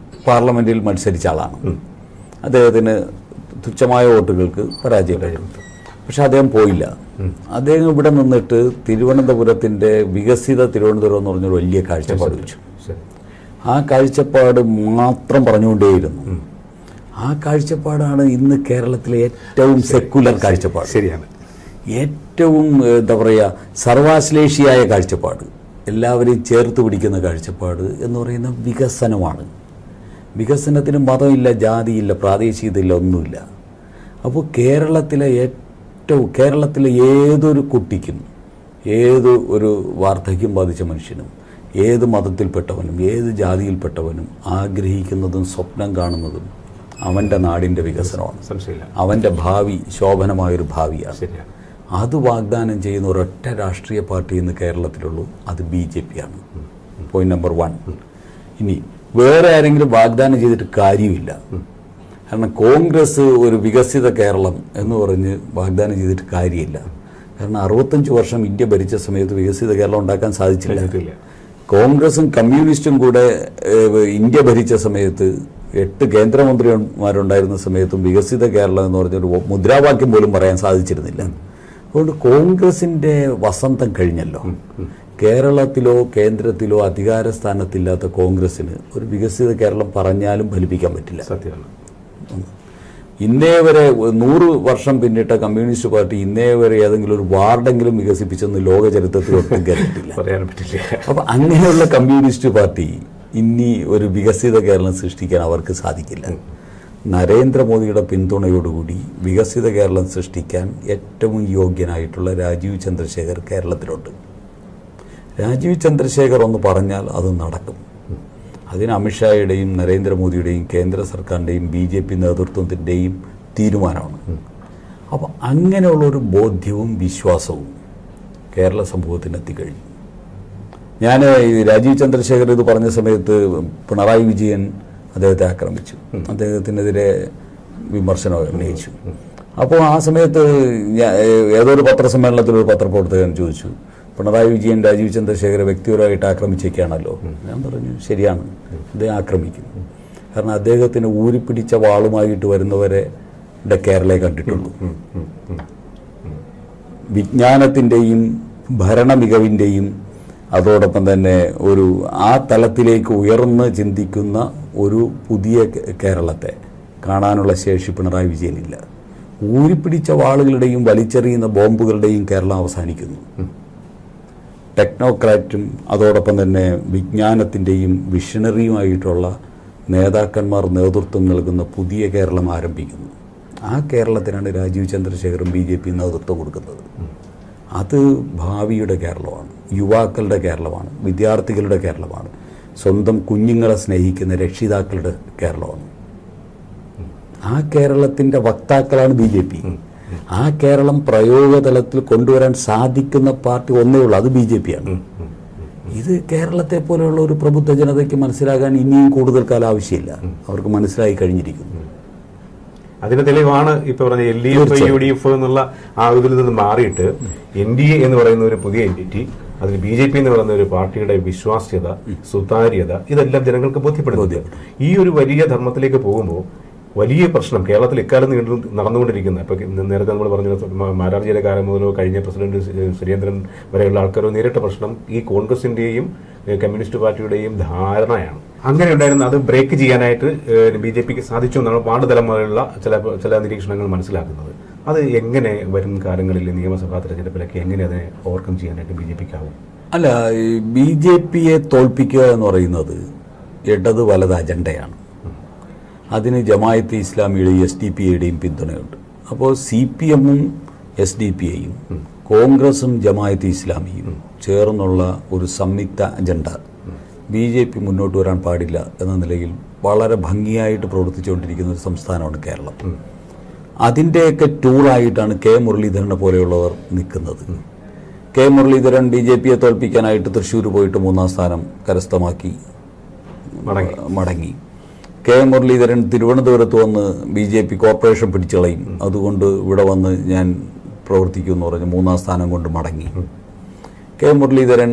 പാർലമെന്റിൽ മത്സരിച്ച ആളാണ്. അദ്ദേഹത്തിന് തുച്ഛമായ വോട്ടുകൾക്ക് പരാജയപ്പെട്ടു. പക്ഷെ അദ്ദേഹം പോയില്ല. അദ്ദേഹം ഇവിടെ നിന്നിട്ട് തിരുവനന്തപുരത്തിൻ്റെ വികസിത തിരുവനന്തപുരം എന്ന് പറഞ്ഞൊരു വലിയ കാഴ്ചപ്പാട് വെച്ചു. ആ കാഴ്ചപ്പാട് മാത്രം പറഞ്ഞുകൊണ്ടേയിരുന്നു. ആ കാഴ്ചപ്പാടാണ് ഇന്ന് കേരളത്തിലെ ഏറ്റവും സെക്കുലർ കാഴ്ചപ്പാട്. ശരിയാണ്. ഏറ്റവും എന്താ പറയുക, സർവാശ്ലേഷിയായ കാഴ്ചപ്പാട്, എല്ലാവരെയും ചേർത്ത് പിടിക്കുന്ന കാഴ്ചപ്പാട് എന്ന് പറയുന്ന വികസനമാണ്. വികസനത്തിന് മതമില്ല, ജാതിയില്ല, പ്രാദേശികതയില്ല, ഒന്നുമില്ല. അപ്പോൾ കേരളത്തിലെ ഏതൊരു കുട്ടിക്കും, ഏത് ഒരു വാർദ്ധക്യം ബാധിച്ച മനുഷ്യനും, ഏത് മതത്തിൽപ്പെട്ടവനും ഏത് ജാതിയിൽപ്പെട്ടവനും ആഗ്രഹിക്കുന്നതും സ്വപ്നം കാണുന്നതും അവൻ്റെ നാടിൻ്റെ വികസനമാണ്. അവൻ്റെ ഭാവി ശോഭനമായൊരു ഭാവിയാണ്. അത് വാഗ്ദാനം ചെയ്യുന്ന ഒരൊറ്റ രാഷ്ട്രീയ പാർട്ടി ഇന്ന് കേരളത്തിലുള്ളൂ, അത് BJP ആണ്. Point number 1. ഇനി വേറെ ആരെങ്കിലും വാഗ്ദാനം ചെയ്തിട്ട് കാര്യമില്ല. കാരണം കോൺഗ്രസ് ഒരു വികസിത കേരളം എന്ന് പറഞ്ഞ് വാഗ്ദാനം ചെയ്തിട്ട് കാര്യമില്ല. കാരണം 65 വർഷം ഇന്ത്യ ഭരിച്ച സമയത്ത് വികസിത കേരളം ഉണ്ടാക്കാൻ സാധിച്ചില്ല. കോൺഗ്രസും കമ്മ്യൂണിസ്റ്റും കൂടെ ഇന്ത്യ ഭരിച്ച സമയത്ത് 8 കേന്ദ്രമന്ത്രിമാരുണ്ടായിരുന്ന സമയത്തും വികസിത കേരളം എന്ന് പറഞ്ഞൊരു മുദ്രാവാക്യം പോലും പറയാൻ സാധിച്ചിരുന്നില്ല. അതുകൊണ്ട് കോൺഗ്രസിന്റെ വസന്തം കഴിഞ്ഞല്ലോ. കേരളത്തിലോ കേന്ദ്രത്തിലോ അധികാര സ്ഥാനത്തില്ലാത്ത കോൺഗ്രസിന് ഒരു വികസിത കേരളം പറഞ്ഞാലും ഫലിപ്പിക്കാൻ പറ്റില്ല. സത്യമാണ്. ഇന്നേ വരെ 100 വർഷം പിന്നിട്ട കമ്മ്യൂണിസ്റ്റ് പാർട്ടി ഇന്നേ വരെ ഏതെങ്കിലും ഒരു വാർഡെങ്കിലും വികസിപ്പിച്ചെന്ന് ലോക ചരിത്രത്തിൽ ഒട്ടും കരുതില്ല. അപ്പൊ അങ്ങനെയുള്ള കമ്മ്യൂണിസ്റ്റ് പാർട്ടി ഇനി ഒരു വികസിത കേരളം സൃഷ്ടിക്കാൻ അവർക്ക് സാധിക്കില്ല. നരേന്ദ്രമോദിയുടെ പിന്തുണയോടുകൂടി വികസിത കേരളം സൃഷ്ടിക്കാൻ ഏറ്റവും യോഗ്യനായിട്ടുള്ള രാജീവ് ചന്ദ്രശേഖർ കേരളത്തിലുണ്ട്. രാജീവ് ചന്ദ്രശേഖർ ഒന്ന് പറഞ്ഞാൽ അത് നടക്കും. അതിന് അമിത്ഷായുടെയും നരേന്ദ്രമോദിയുടെയും കേന്ദ്ര സർക്കാരിൻ്റെയും BJP നേതൃത്വത്തിൻ്റെയും തീരുമാനമാണ്. അപ്പോൾ അങ്ങനെയുള്ളൊരു ബോധ്യവും വിശ്വാസവും കേരള സമൂഹത്തിന് എത്തിക്കഴിഞ്ഞു. ഞാൻ രാജീവ് ചന്ദ്രശേഖർ ഇത് പറഞ്ഞ സമയത്ത് പിണറായി വിജയൻ അദ്ദേഹത്തെ ആക്രമിച്ചു, അദ്ദേഹത്തിനെതിരെ വിമർശനം ഉന്നയിച്ചു. അപ്പോൾ ആ സമയത്ത് ഏതൊരു പത്രസമ്മേളനത്തിൽ ഒരു പത്രപ്രവർത്തകൻ ചോദിച്ചു, പിണറായി വിജയൻ രാജീവ് ചന്ദ്രശേഖരെ വ്യക്തിപരമായിട്ട് ആക്രമിച്ചേക്കാണല്ലോ. ഞാൻ പറഞ്ഞു ശരിയാണ്, അദ്ദേഹം ആക്രമിക്കും. കാരണം അദ്ദേഹത്തിന് ഊരിപ്പിടിച്ച വാളുമായിട്ട് വരുന്നവരെ കേരളയെ കണ്ടിട്ടുള്ളൂ. വിജ്ഞാനത്തിൻ്റെയും ഭരണ മികവിൻ്റെയും അതോടൊപ്പം തന്നെ ഒരു ആ തലത്തിലേക്ക് ഉയർന്ന് ചിന്തിക്കുന്ന ഒരു പുതിയ കേരളത്തെ കാണാനുള്ള ശേഷി പിണറായി വിജയനില്ല. ഊരിപ്പിടിച്ച വാളുകളുടെയും വലിച്ചെറിയുന്ന ബോംബുകളുടെയും കേരളം അവസാനിക്കുന്നു. ടെക്നോക്രാറ്റും അതോടൊപ്പം തന്നെ വിജ്ഞാനത്തിൻ്റെയും വിഷണറിയുമായിട്ടുള്ള നേതാക്കന്മാർ നേതൃത്വം നൽകുന്ന പുതിയ കേരളം ആരംഭിക്കുന്നു. ആ കേരളത്തിനാണ് രാജീവ് ചന്ദ്രശേഖറും BJP നേതൃത്വം കൊടുക്കുന്നത്. അത് ഭാവിയുടെ കേരളമാണ്, യുവാക്കളുടെ കേരളമാണ്, വിദ്യാർത്ഥികളുടെ കേരളമാണ്, സ്വന്തം കുഞ്ഞുങ്ങളെ സ്നേഹിക്കുന്ന രക്ഷിതാക്കളുടെ കേരളമാണ്. ആ കേരളത്തിൻ്റെ വക്താക്കളാണ് BJP. ആ കേരളം പ്രയോഗതലത്തിൽ കൊണ്ടുവരാൻ സാധിക്കുന്ന പാർട്ടി ഒന്നേ ഉള്ളൂ, അത് BJP ആണ്. ഇത് കേരളത്തെ പോലെയുള്ള ഒരു പ്രബുദ്ധ ജനതയ്ക്ക് മനസ്സിലാകാൻ ഇനിയും കൂടുതൽ കാലം ആവശ്യമില്ല. അവർക്ക് മനസ്സിലായി കഴിഞ്ഞിരിക്കുന്നു. അതിന് തെളിവാണ് ഇപ്പൊ പറഞ്ഞ LDF UDF എന്നുള്ള ആ ഇതിൽ നിന്ന് മാറിയിട്ട് NDA എന്ന് പറയുന്ന ഒരു പുതിയ എൻറ്റിറ്റി, അതിൽ BJP എന്ന് പറയുന്ന ഒരു പാർട്ടിയുടെ വിശ്വാസ്യത, സുതാര്യത, ഇതെല്ലാം ജനങ്ങൾക്ക് ബോധ്യപ്പെടുന്നു. ഈ ഒരു വലിയ ധർമ്മത്തിലേക്ക് പോകുമ്പോൾ വലിയ പ്രശ്നം കേരളത്തിൽ ഇക്കാലം നടന്നുകൊണ്ടിരിക്കുന്ന, ഇപ്പൊ നേരത്തെ നമ്മൾ പറഞ്ഞ മാരാർജിയുടെ കാലം മുതലോ കഴിഞ്ഞ പ്രസിഡന്റ് സുരേന്ദ്രൻ വരെയുള്ള ആൾക്കാരോ നേരിട്ട പ്രശ്നം ഈ കോൺഗ്രസിന്റെയും കമ്മ്യൂണിസ്റ്റ് പാർട്ടിയുടെയും ധാരണയാണ്. അങ്ങനെ ഉണ്ടായിരുന്ന അത് ബ്രേക്ക് ചെയ്യാനായിട്ട് BJPക്ക് സാധിച്ചു എന്നാണ് വാർഡ് തലം മുതലുള്ള ചില നിരീക്ഷണങ്ങൾ മനസ്സിലാക്കുന്നത്. അത് എങ്ങനെ വരും കാലങ്ങളിൽ നിയമസഭാ തെരഞ്ഞെടുപ്പിലൊക്കെ എങ്ങനെ അതിനെ ഓവർകം ചെയ്യാനായിട്ട് BJPക്കാവും? അല്ല, BJPയെ തോൽപ്പിക്കുക എന്ന് പറയുന്നത് ഇടത് വലത് അജണ്ടയാണ്. അതിന് ജമായത്ത് ഇസ്ലാമിയുടെയും SDPയുടെയും പിന്തുണയുണ്ട്. അപ്പോൾ CPMഉം SDPയും കോൺഗ്രസും ജമായത്ത് ഇസ്ലാമിയും ചേർന്നുള്ള ഒരു സംയുക്ത അജണ്ട BJP മുന്നോട്ട് വരാൻ പാടില്ല എന്ന നിലയിൽ വളരെ ഭംഗിയായിട്ട് പ്രവർത്തിച്ചുകൊണ്ടിരിക്കുന്ന ഒരു സംസ്ഥാനമാണ് കേരളം. അതിൻ്റെയൊക്കെ ടൂളായിട്ടാണ് കെ മുരളീധരനെ പോലെയുള്ളവർ നിൽക്കുന്നത്. കെ മുരളീധരൻ BJPയെ തോൽപ്പിക്കാനായിട്ട് തൃശ്ശൂർ പോയിട്ട് 3-ാം സ്ഥാനം കരസ്ഥമാക്കി മടങ്ങി. കെ മുരളീധരൻ തിരുവനന്തപുരത്ത് വന്ന് BJP കോർപ്പറേഷൻ പിടിച്ചു കളയും, അതുകൊണ്ട് ഇവിടെ വന്ന് ഞാൻ പ്രവർത്തിക്കുമെന്ന് പറഞ്ഞ് 3-ാം സ്ഥാനം കൊണ്ട് മടങ്ങി. കെ മുരളീധരൻ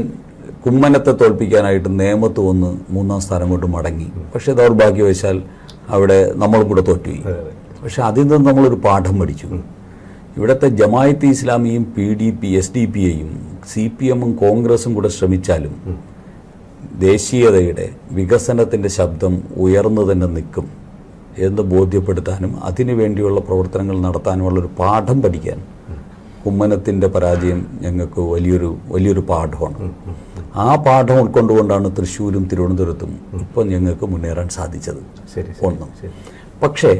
കുമ്മനത്തെ തോൽപ്പിക്കാനായിട്ട് നേമത്ത് വന്ന് 3-ാം സ്ഥാനം കൊണ്ട് മടങ്ങി. പക്ഷേ ദൗർഭാഗ്യവശാൽ അവിടെ നമ്മളും കൂടെ തോറ്റുപോയി. പക്ഷെ അതിൽ നിന്ന് നമ്മളൊരു പാഠം പഠിച്ചു. ഇവിടുത്തെ ജമായത്ത് ഇസ്ലാമിയും PDP SDPയും CPMും കോൺഗ്രസും കൂടെ ശ്രമിച്ചാലും ദേശീയതയുടെ വികസനത്തിൻ്റെ ശബ്ദം ഉയർന്നു തന്നെ നിൽക്കും എന്ന് ബോധ്യപ്പെടുത്താനും അതിനുവേണ്ടിയുള്ള പ്രവർത്തനങ്ങൾ നടത്താനുമുള്ളൊരു പാഠം പഠിക്കാൻ കുമ്മനത്തിൻ്റെ പരാജയം ഞങ്ങൾക്ക് വലിയൊരു പാഠമാണ്. ആ പാഠം ഉൾക്കൊണ്ടുകൊണ്ടാണ് തൃശ്ശൂരും തിരുവനന്തപുരത്തും ഇപ്പം ഞങ്ങൾക്ക് മുന്നേറാൻ സാധിച്ചത്. ഒന്നും പക്ഷേ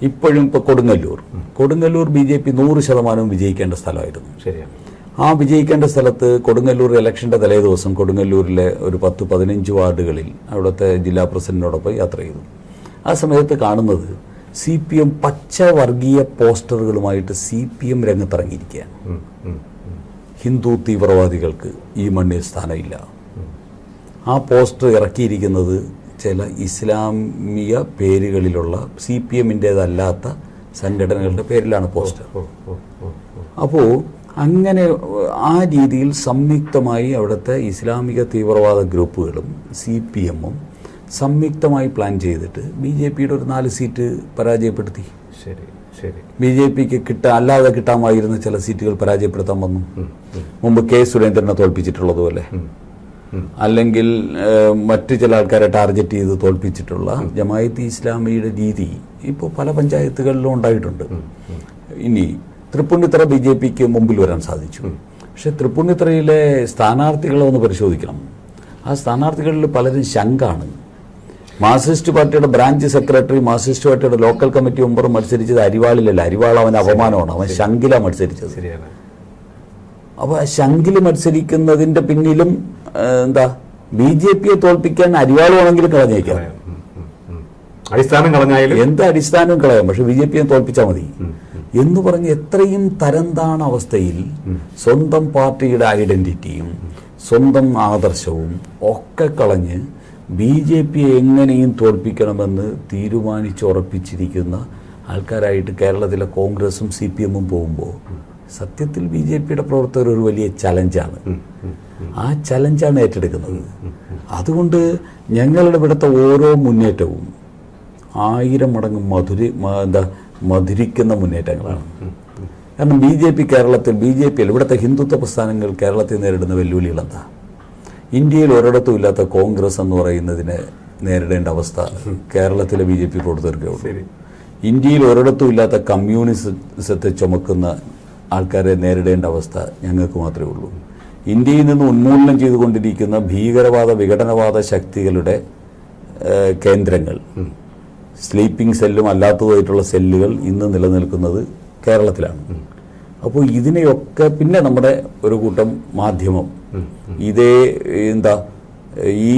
ഇപ്പോഴും ഇപ്പോൾ കൊടുങ്ങല്ലൂർ BJP 100% വിജയിക്കേണ്ട സ്ഥലമായിരുന്നു. ആ വിജയിക്കേണ്ട സ്ഥലത്ത് കൊടുങ്ങല്ലൂർ ഇലക്ഷൻ്റെ തലേ ദിവസം കൊടുങ്ങല്ലൂരിലെ ഒരു 10-15 വാർഡുകളിൽ അവിടുത്തെ ജില്ലാ പ്രസിഡന്റിനോടൊപ്പം യാത്ര ചെയ്തു. ആ സമയത്ത് കാണുന്നത് CPM പച്ച വർഗീയ പോസ്റ്ററുകളുമായിട്ട് CPM രംഗത്തിറങ്ങിയിരിക്കുകയാണ്. ഹിന്ദു തീവ്രവാദികൾക്ക് ഈ മണ്ണിൽ സ്ഥാനമില്ല. ആ പോസ്റ്റർ ഇറക്കിയിരിക്കുന്നത് ചില ഇസ്ലാമിക പേരുകളിലുള്ള CPMൻ്റേതല്ലാത്ത സംഘടനകളുടെ പേരിലാണ് പോസ്റ്റർ. അപ്പോൾ അങ്ങനെ ആ രീതിയിൽ സംയുക്തമായി അവിടുത്തെ ഇസ്ലാമിക തീവ്രവാദ ഗ്രൂപ്പുകളും CPMും സംയുക്തമായി പ്ലാൻ ചെയ്തിട്ട് BJPയുടെ ഒരു 4 സീറ്റ് പരാജയപ്പെടുത്തി. BJPക്ക് അല്ലാതെ കിട്ടാമായിരുന്ന ചില സീറ്റുകൾ പരാജയപ്പെടുത്താൻ വന്നു. മുമ്പ് K സുരേന്ദ്രനെ തോൽപ്പിച്ചിട്ടുള്ളതുപോലെ, അല്ലെങ്കിൽ മറ്റു ചില ആൾക്കാരെ ടാർഗറ്റ് ചെയ്ത് തോൽപ്പിച്ചിട്ടുള്ള ജമായത്ത് ഇസ്ലാമിയുടെ രീതി ഇപ്പോൾ പല പഞ്ചായത്തുകളിലും ഉണ്ടായിട്ടുണ്ട്. ഇനി തൃപ്പൂണിത്തുറ BJPക്ക് മുമ്പിൽ വരാൻ സാധിച്ചു. പക്ഷെ തൃപ്പൂണിത്തുറയിലെ സ്ഥാനാർത്ഥികളെ ഒന്ന് പരിശോധിക്കണം. ആ സ്ഥാനാർത്ഥികളിൽ പലരും ശങ്കാണ്. മാർക്സിസ്റ്റ് പാർട്ടിയുടെ ബ്രാഞ്ച് സെക്രട്ടറി, മാർക്സിസ്റ്റ് പാർട്ടിയുടെ ലോക്കൽ കമ്മിറ്റി മെമ്പർ മത്സരിച്ചത് അരിവാളിലല്ല. അരിവാൾ അവന് അപമാനമാണ്, അവൻ ശങ്കിലാണ് മത്സരിച്ചത്. അപ്പോൾ ആ ശങ്കിൽ മത്സരിക്കുന്നതിന്റെ പിന്നിലും എന്താ BJPയെ തോൽപ്പിക്കാൻ അരിവാൾ വേണമെങ്കിലും കളഞ്ഞേക്കാം, അടിസ്ഥാനം കളഞ്ഞാലും എന്ത് അടിസ്ഥാനവും കളയാം, പക്ഷെ BJPയെ തോൽപ്പിച്ചാൽ മതി എന്ന് പറഞ്ഞ് എത്രയും തരംതാണ അവസ്ഥയിൽ സ്വന്തം പാർട്ടിയുടെ ഐഡന്റിറ്റിയും സ്വന്തം ആദർശവും ഒക്കെ കളഞ്ഞ് BJPയെ എങ്ങനെയും തോൽപ്പിക്കണമെന്ന് തീരുമാനിച്ചുറപ്പിച്ചിരിക്കുന്ന ആൾക്കാരായിട്ട് കേരളത്തിലെ കോൺഗ്രസും CPMും പോകുമ്പോൾ സത്യത്തിൽ BJPയുടെ പ്രവർത്തകർ ഒരു വലിയ ചലഞ്ചാണ്. ആ ചലഞ്ചാണ് ഏറ്റെടുക്കുന്നത്. അതുകൊണ്ട് ഞങ്ങളുടെ ഇവിടുത്തെ ഓരോ മുന്നേറ്റവും 1000 മടങ്ങ് മധുരിക്കുന്ന മുന്നേറ്റങ്ങളാണ്. കാരണം BJP ഇവിടുത്തെ ഹിന്ദുത്വ പ്രസ്ഥാനങ്ങൾ കേരളത്തിൽ നേരിടുന്ന വെല്ലുവിളികൾ എന്താ? ഇന്ത്യയിൽ ഒരിടത്തും ഇല്ലാത്ത കോൺഗ്രസ് എന്ന് പറയുന്നതിനെ നേരിടേണ്ട അവസ്ഥ കേരളത്തിലെ BJP പ്രവർത്തകർക്കേ ഉള്ളൂ. ഇന്ത്യയിൽ ഒരിടത്തും ഇല്ലാത്ത കമ്മ്യൂണിസത്തെ ചുമക്കുന്ന ആൾക്കാരെ നേരിടേണ്ട അവസ്ഥ ഞങ്ങൾക്ക് മാത്രമേ ഉള്ളൂ. ഇന്ത്യയിൽ നിന്ന് ഉന്മൂലനം ചെയ്തുകൊണ്ടിരിക്കുന്ന ഭീകരവാദ വിഘടനവാദ ശക്തികളുടെ കേന്ദ്രങ്ങൾ, സ്ലീപ്പിംഗ് സെല്ലും അല്ലാത്തതുമായിട്ടുള്ള സെല്ലുകൾ ഇന്ന് നിലനിൽക്കുന്നത് കേരളത്തിലാണ്. അപ്പോൾ ഇതിനെയൊക്കെ പിന്നെ നമ്മുടെ ഒരു കൂട്ടം മാധ്യമം ഇതേ ഈ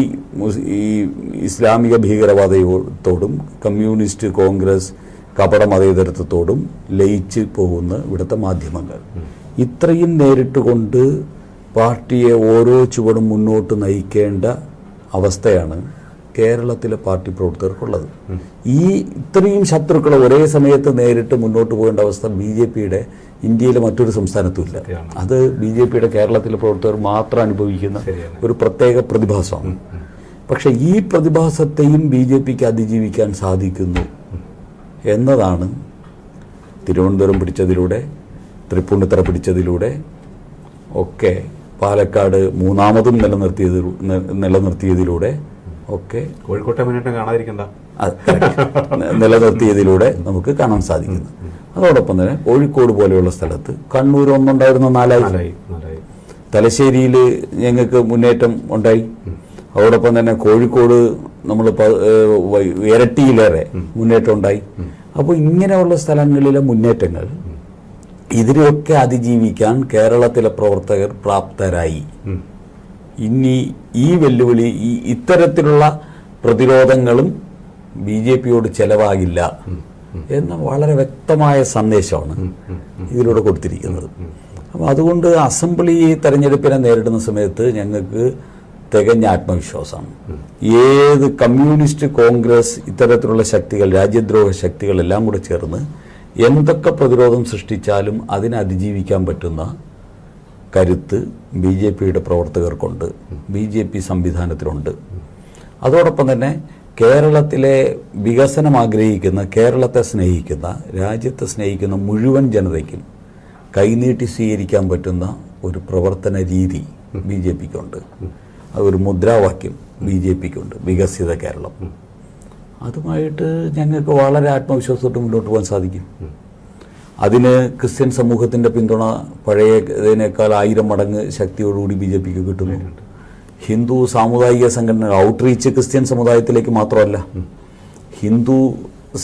ഇസ്ലാമിക ഭീകരവാദത്തോടും കമ്മ്യൂണിസ്റ്റ് കോൺഗ്രസ് കപട മതേതരത്വത്തോടും ലയിച്ച് പോകുന്ന ഇവിടുത്തെ മാധ്യമങ്ങൾ ഇത്രയും നേരിട്ടുകൊണ്ട് പാർട്ടിയെ ഓരോ ചുവടും മുന്നോട്ട് നയിക്കേണ്ട അവസ്ഥയാണ് കേരളത്തിലെ പാർട്ടി പ്രവർത്തകർക്കുള്ളത്. ഇത്രയും ശത്രുക്കളെ ഒരേ സമയത്ത് നേരിട്ട് മുന്നോട്ട് പോകേണ്ട അവസ്ഥ BJPയുടെ ഇന്ത്യയിലെ മറ്റൊരു സംസ്ഥാനത്തുമില്ല. അത് BJPയുടെ കേരളത്തിലെ പ്രവർത്തകർ മാത്രം അനുഭവിക്കുന്ന ഒരു പ്രത്യേക പ്രതിഭാസമാണ്. പക്ഷെ ഈ പ്രതിഭാസത്തെയും BJPക്ക് അതിജീവിക്കാൻ സാധിക്കുന്നു എന്നതാണ് തിരുവനന്തപുരം പിടിച്ചതിലൂടെ, തൃപ്പൂണിത്തുറ പിടിച്ചതിലൂടെ ഒക്കെ, പാലക്കാട് മൂന്നാമതും നിലനിർത്തിയതിലൂടെ ഒക്കെ, കോഴിക്കോട്ടെ മുന്നേറ്റം കാണാതിരിക്കണ്ട, നിലനിർത്തിയതിലൂടെ നമുക്ക് കാണാൻ സാധിക്കുന്നു. അതോടൊപ്പം തന്നെ കോഴിക്കോട് പോലെയുള്ള സ്ഥലത്ത് കണ്ണൂർ ഒന്നുണ്ടായിരുന്ന 4 തലശ്ശേരിയിൽ ഞങ്ങൾക്ക് മുന്നേറ്റം ഉണ്ടായി. അതോടൊപ്പം തന്നെ കോഴിക്കോട് നമ്മൾ ഇരട്ടിയിലേറെ മുന്നേറ്റം ഉണ്ടായി. അപ്പോൾ ഇങ്ങനെയുള്ള സ്ഥലങ്ങളിലെ മുന്നേറ്റങ്ങൾ ഇതിനെയൊക്കെ അതിജീവിക്കാൻ കേരളത്തിലെ പ്രവർത്തകർ പ്രാപ്തരായി. ഇനി ഈ വെല്ലുവിളി, ഇത്തരത്തിലുള്ള പ്രതിരോധങ്ങളും BJPയോട് ചെലവാകില്ല എന്ന വളരെ വ്യക്തമായ സന്ദേശമാണ് ഇതിലൂടെ കൊടുത്തിരിക്കുന്നത്. അപ്പോൾ അതുകൊണ്ട് അസംബ്ലി തെരഞ്ഞെടുപ്പിനെ നേരിടുന്ന സമയത്ത് ഞങ്ങൾക്ക് തികഞ്ഞ ആത്മവിശ്വാസമാണ്. ഏത് കമ്മ്യൂണിസ്റ്റ്, കോൺഗ്രസ് ഇത്തരത്തിലുള്ള ശക്തികൾ, രാജ്യദ്രോഹ ശക്തികളെല്ലാം കൂടെ ചേർന്ന് എന്തൊക്കെ പ്രതിരോധം സൃഷ്ടിച്ചാലും അതിനെ അതിജീവിക്കാൻ പറ്റുന്ന കരുത്ത് BJPയുടെ പ്രവർത്തകർക്കുണ്ട്, BJP സംവിധാനത്തിലുണ്ട്. അതോടൊപ്പം തന്നെ കേരളത്തിലെ വികസനം ആഗ്രഹിക്കുന്ന, കേരളത്തെ സ്നേഹിക്കുന്ന, രാജ്യത്തെ സ്നേഹിക്കുന്ന മുഴുവൻ ജനതയ്ക്കും കൈനീട്ടി സ്വീകരിക്കാൻ പറ്റുന്ന ഒരു പ്രവർത്തന രീതി BJPക്കുണ്ട്. അതൊരു മുദ്രാവാക്യം BJPക്കുണ്ട്, വികസിത കേരളം. അതുമായിട്ട് ഞങ്ങൾക്ക് വളരെ ആത്മവിശ്വാസത്തോട്ട് മുന്നോട്ട് പോകാൻ സാധിക്കും. അതിന് ക്രിസ്ത്യൻ സമൂഹത്തിൻ്റെ പിന്തുണ പഴയതിനേക്കാൾ 1000 മടങ്ങ് ശക്തിയോടുകൂടി BJPക്ക് കിട്ടുന്നു. ഹിന്ദു സാമുദായിക സംഘടന ഔട്ട്റീച്ച് ക്രിസ്ത്യൻ സമുദായത്തിലേക്ക് മാത്രമല്ല, ഹിന്ദു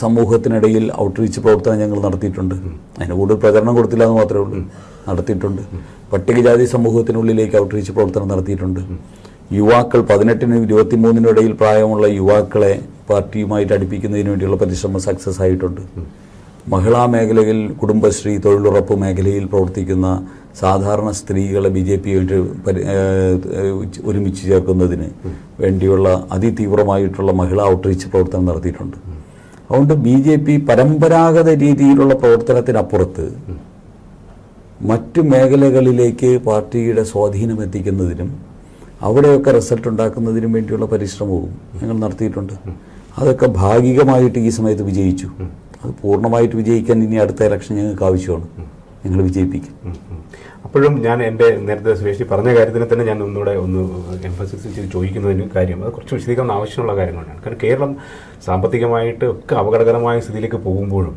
സമൂഹത്തിനിടയിൽ ഔട്ട്റീച്ച് പ്രവർത്തനം ഞങ്ങൾ നടത്തിയിട്ടുണ്ട്. അതിന് കൂടുതൽ പ്രചരണം കൊടുത്തില്ല എന്ന് മാത്രമേ ഉള്ളൂ, നടത്തിയിട്ടുണ്ട്. പട്ടികജാതി സമൂഹത്തിനുള്ളിലേക്ക് ഔട്ട്റീച്ച് പ്രവർത്തനം നടത്തിയിട്ടുണ്ട്. യുവാക്കൾ 18-നും 23-നും ഇടയിൽ പ്രായമുള്ള യുവാക്കളെ പാർട്ടിയുമായിട്ട് അടുപ്പിക്കുന്നതിന് വേണ്ടിയുള്ള പരിശ്രമം സക്സസ് ആയിട്ടുണ്ട്. മഹിളാ മേഖലയിൽ കുടുംബശ്രീ, തൊഴിലുറപ്പ് മേഖലയിൽ പ്രവർത്തിക്കുന്ന സാധാരണ സ്ത്രീകളെ BJPയുമായിട്ട് ഒരുമിച്ച് ചേർക്കുന്നതിന് വേണ്ടിയുള്ള അതിതീവ്രമായിട്ടുള്ള മഹിളാ ഔട്ട്റീച്ച് പ്രവർത്തനം നടത്തിയിട്ടുണ്ട്. അതുകൊണ്ട് BJP പരമ്പരാഗത രീതിയിലുള്ള പ്രവർത്തനത്തിനപ്പുറത്ത് മറ്റു മേഖലകളിലേക്ക് പാർട്ടിയുടെ സ്വാധീനം എത്തിക്കുന്നതിനും അവിടെയൊക്കെ റിസൾട്ട് ഉണ്ടാക്കുന്നതിനും വേണ്ടിയുള്ള പരിശ്രമവും ഞങ്ങൾ നടത്തിയിട്ടുണ്ട്. അതൊക്കെ ഭാഗികമായിട്ട് ഈ സമയത്ത് വിജയിച്ചു. അത് പൂർണ്ണമായിട്ട് വിജയിക്കാൻ ഇനി അടുത്ത ഇലക്ഷൻ ഞങ്ങൾക്ക് ആവശ്യമാണ്. ഞങ്ങൾ വിജയിപ്പിക്കും. അപ്പോഴും ഞാൻ എൻ്റെ നേരത്തെ സുരേഷ് പറഞ്ഞ കാര്യത്തിന് തന്നെ ഞാൻ ഒന്നുകൂടെ എംഫസിസ് ചെയ്ത് ചോദിക്കുന്നതിന് കാര്യം അത് കുറച്ച് വിശദീകരണം ആവശ്യമുള്ള കാര്യങ്ങളാണ്. കാരണം കേരളം സാമ്പത്തികമായിട്ട് ഒക്കെ അപകടകരമായ സ്ഥിതിയിലേക്ക് പോകുമ്പോഴും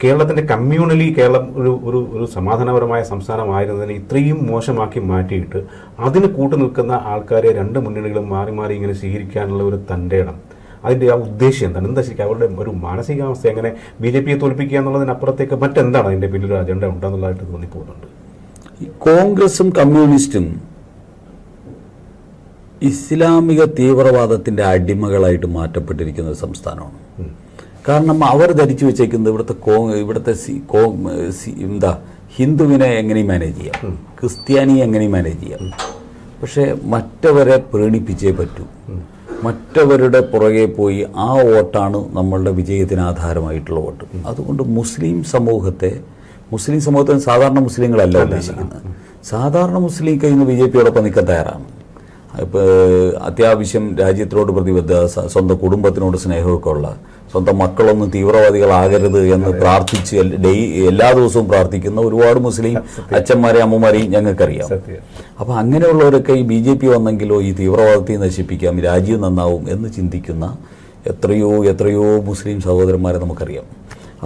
കേരളത്തിൻ്റെ കമ്മ്യൂണലി കേരളം ഒരു സമാധാനപരമായ സംസ്ഥാനമായിരുന്നതിനെ ഇത്രയും മോശമാക്കി മാറ്റിയിട്ട് അതിന് കൂട്ടുനിൽക്കുന്ന ആൾക്കാരെ രണ്ട് മുന്നണികളും മാറി മാറി ഇങ്ങനെ സ്വീകരിക്കാനുള്ള ഒരു തൻ്റെ ഇടം, അതിൻ്റെ ആ ഉദ്ദേശം എന്താണ്? എന്താ ശരിക്കും അവരുടെ ഒരു മാനസികാവസ്ഥ എങ്ങനെ BJPയെ തോൽപ്പിക്കുക എന്നുള്ളതിനപ്പുറത്തേക്ക് മറ്റെന്താണ് അതിൻ്റെ പിന്നിൽ ഒരു അജണ്ട ഉണ്ടെന്നുള്ളതായിട്ട് തോന്നിപ്പോകുന്നുണ്ട്. കോൺഗ്രസും കമ്മ്യൂണിസ്റ്റും ഇസ്ലാമിക തീവ്രവാദത്തിൻ്റെ അടിമകളായിട്ട് മാറ്റപ്പെട്ടിരിക്കുന്ന ഒരു സംസ്ഥാനമാണ്. കാരണം അവർ ധരിച്ചു വെച്ചേക്കുന്നത് ഇവിടുത്തെ ഹിന്ദുവിനെ എങ്ങനെയും മാനേജ് ചെയ്യാം, ക്രിസ്ത്യാനിയെ എങ്ങനെയും മാനേജ് ചെയ്യാം. പക്ഷേ മറ്റവരെ പ്രീണിപ്പിച്ചേ പറ്റൂ. മറ്റവരുടെ പുറകെ പോയി ആ വോട്ടാണ് നമ്മളുടെ വിജയത്തിന് ആധാരമായിട്ടുള്ള വോട്ട്. അതുകൊണ്ട് മുസ്ലിം സമൂഹത്തെ സാധാരണ മുസ്ലിങ്ങളല്ല ഉദ്ദേശിക്കുന്നത്. സാധാരണ മുസ്ലിം കയ്യിൽ BJPയോടൊപ്പം നിൽക്കാൻ തയ്യാറാണ്. ഇപ്പോൾ അത്യാവശ്യം രാജ്യത്തിനോട് പ്രതിബദ്ധ, സ്വന്തം കുടുംബത്തിനോട് സ്നേഹമൊക്കെ ഉള്ള, സ്വന്തം മക്കളൊന്നും തീവ്രവാദികളാകരുത് എന്ന് പ്രാർത്ഥിച്ച് എല്ലാ ദിവസവും പ്രാർത്ഥിക്കുന്ന ഒരുപാട് മുസ്ലിം അച്ഛന്മാരെയും അമ്മമാരെയും ഞങ്ങൾക്കറിയാം. അപ്പം അങ്ങനെയുള്ളവരൊക്കെ ഈ BJP വന്നെങ്കിലോ ഈ തീവ്രവാദത്തെ നശിപ്പിക്കാം, രാജ്യം നന്നാവും എന്ന് ചിന്തിക്കുന്ന എത്രയോ മുസ്ലിം സഹോദരന്മാരെ നമുക്കറിയാം.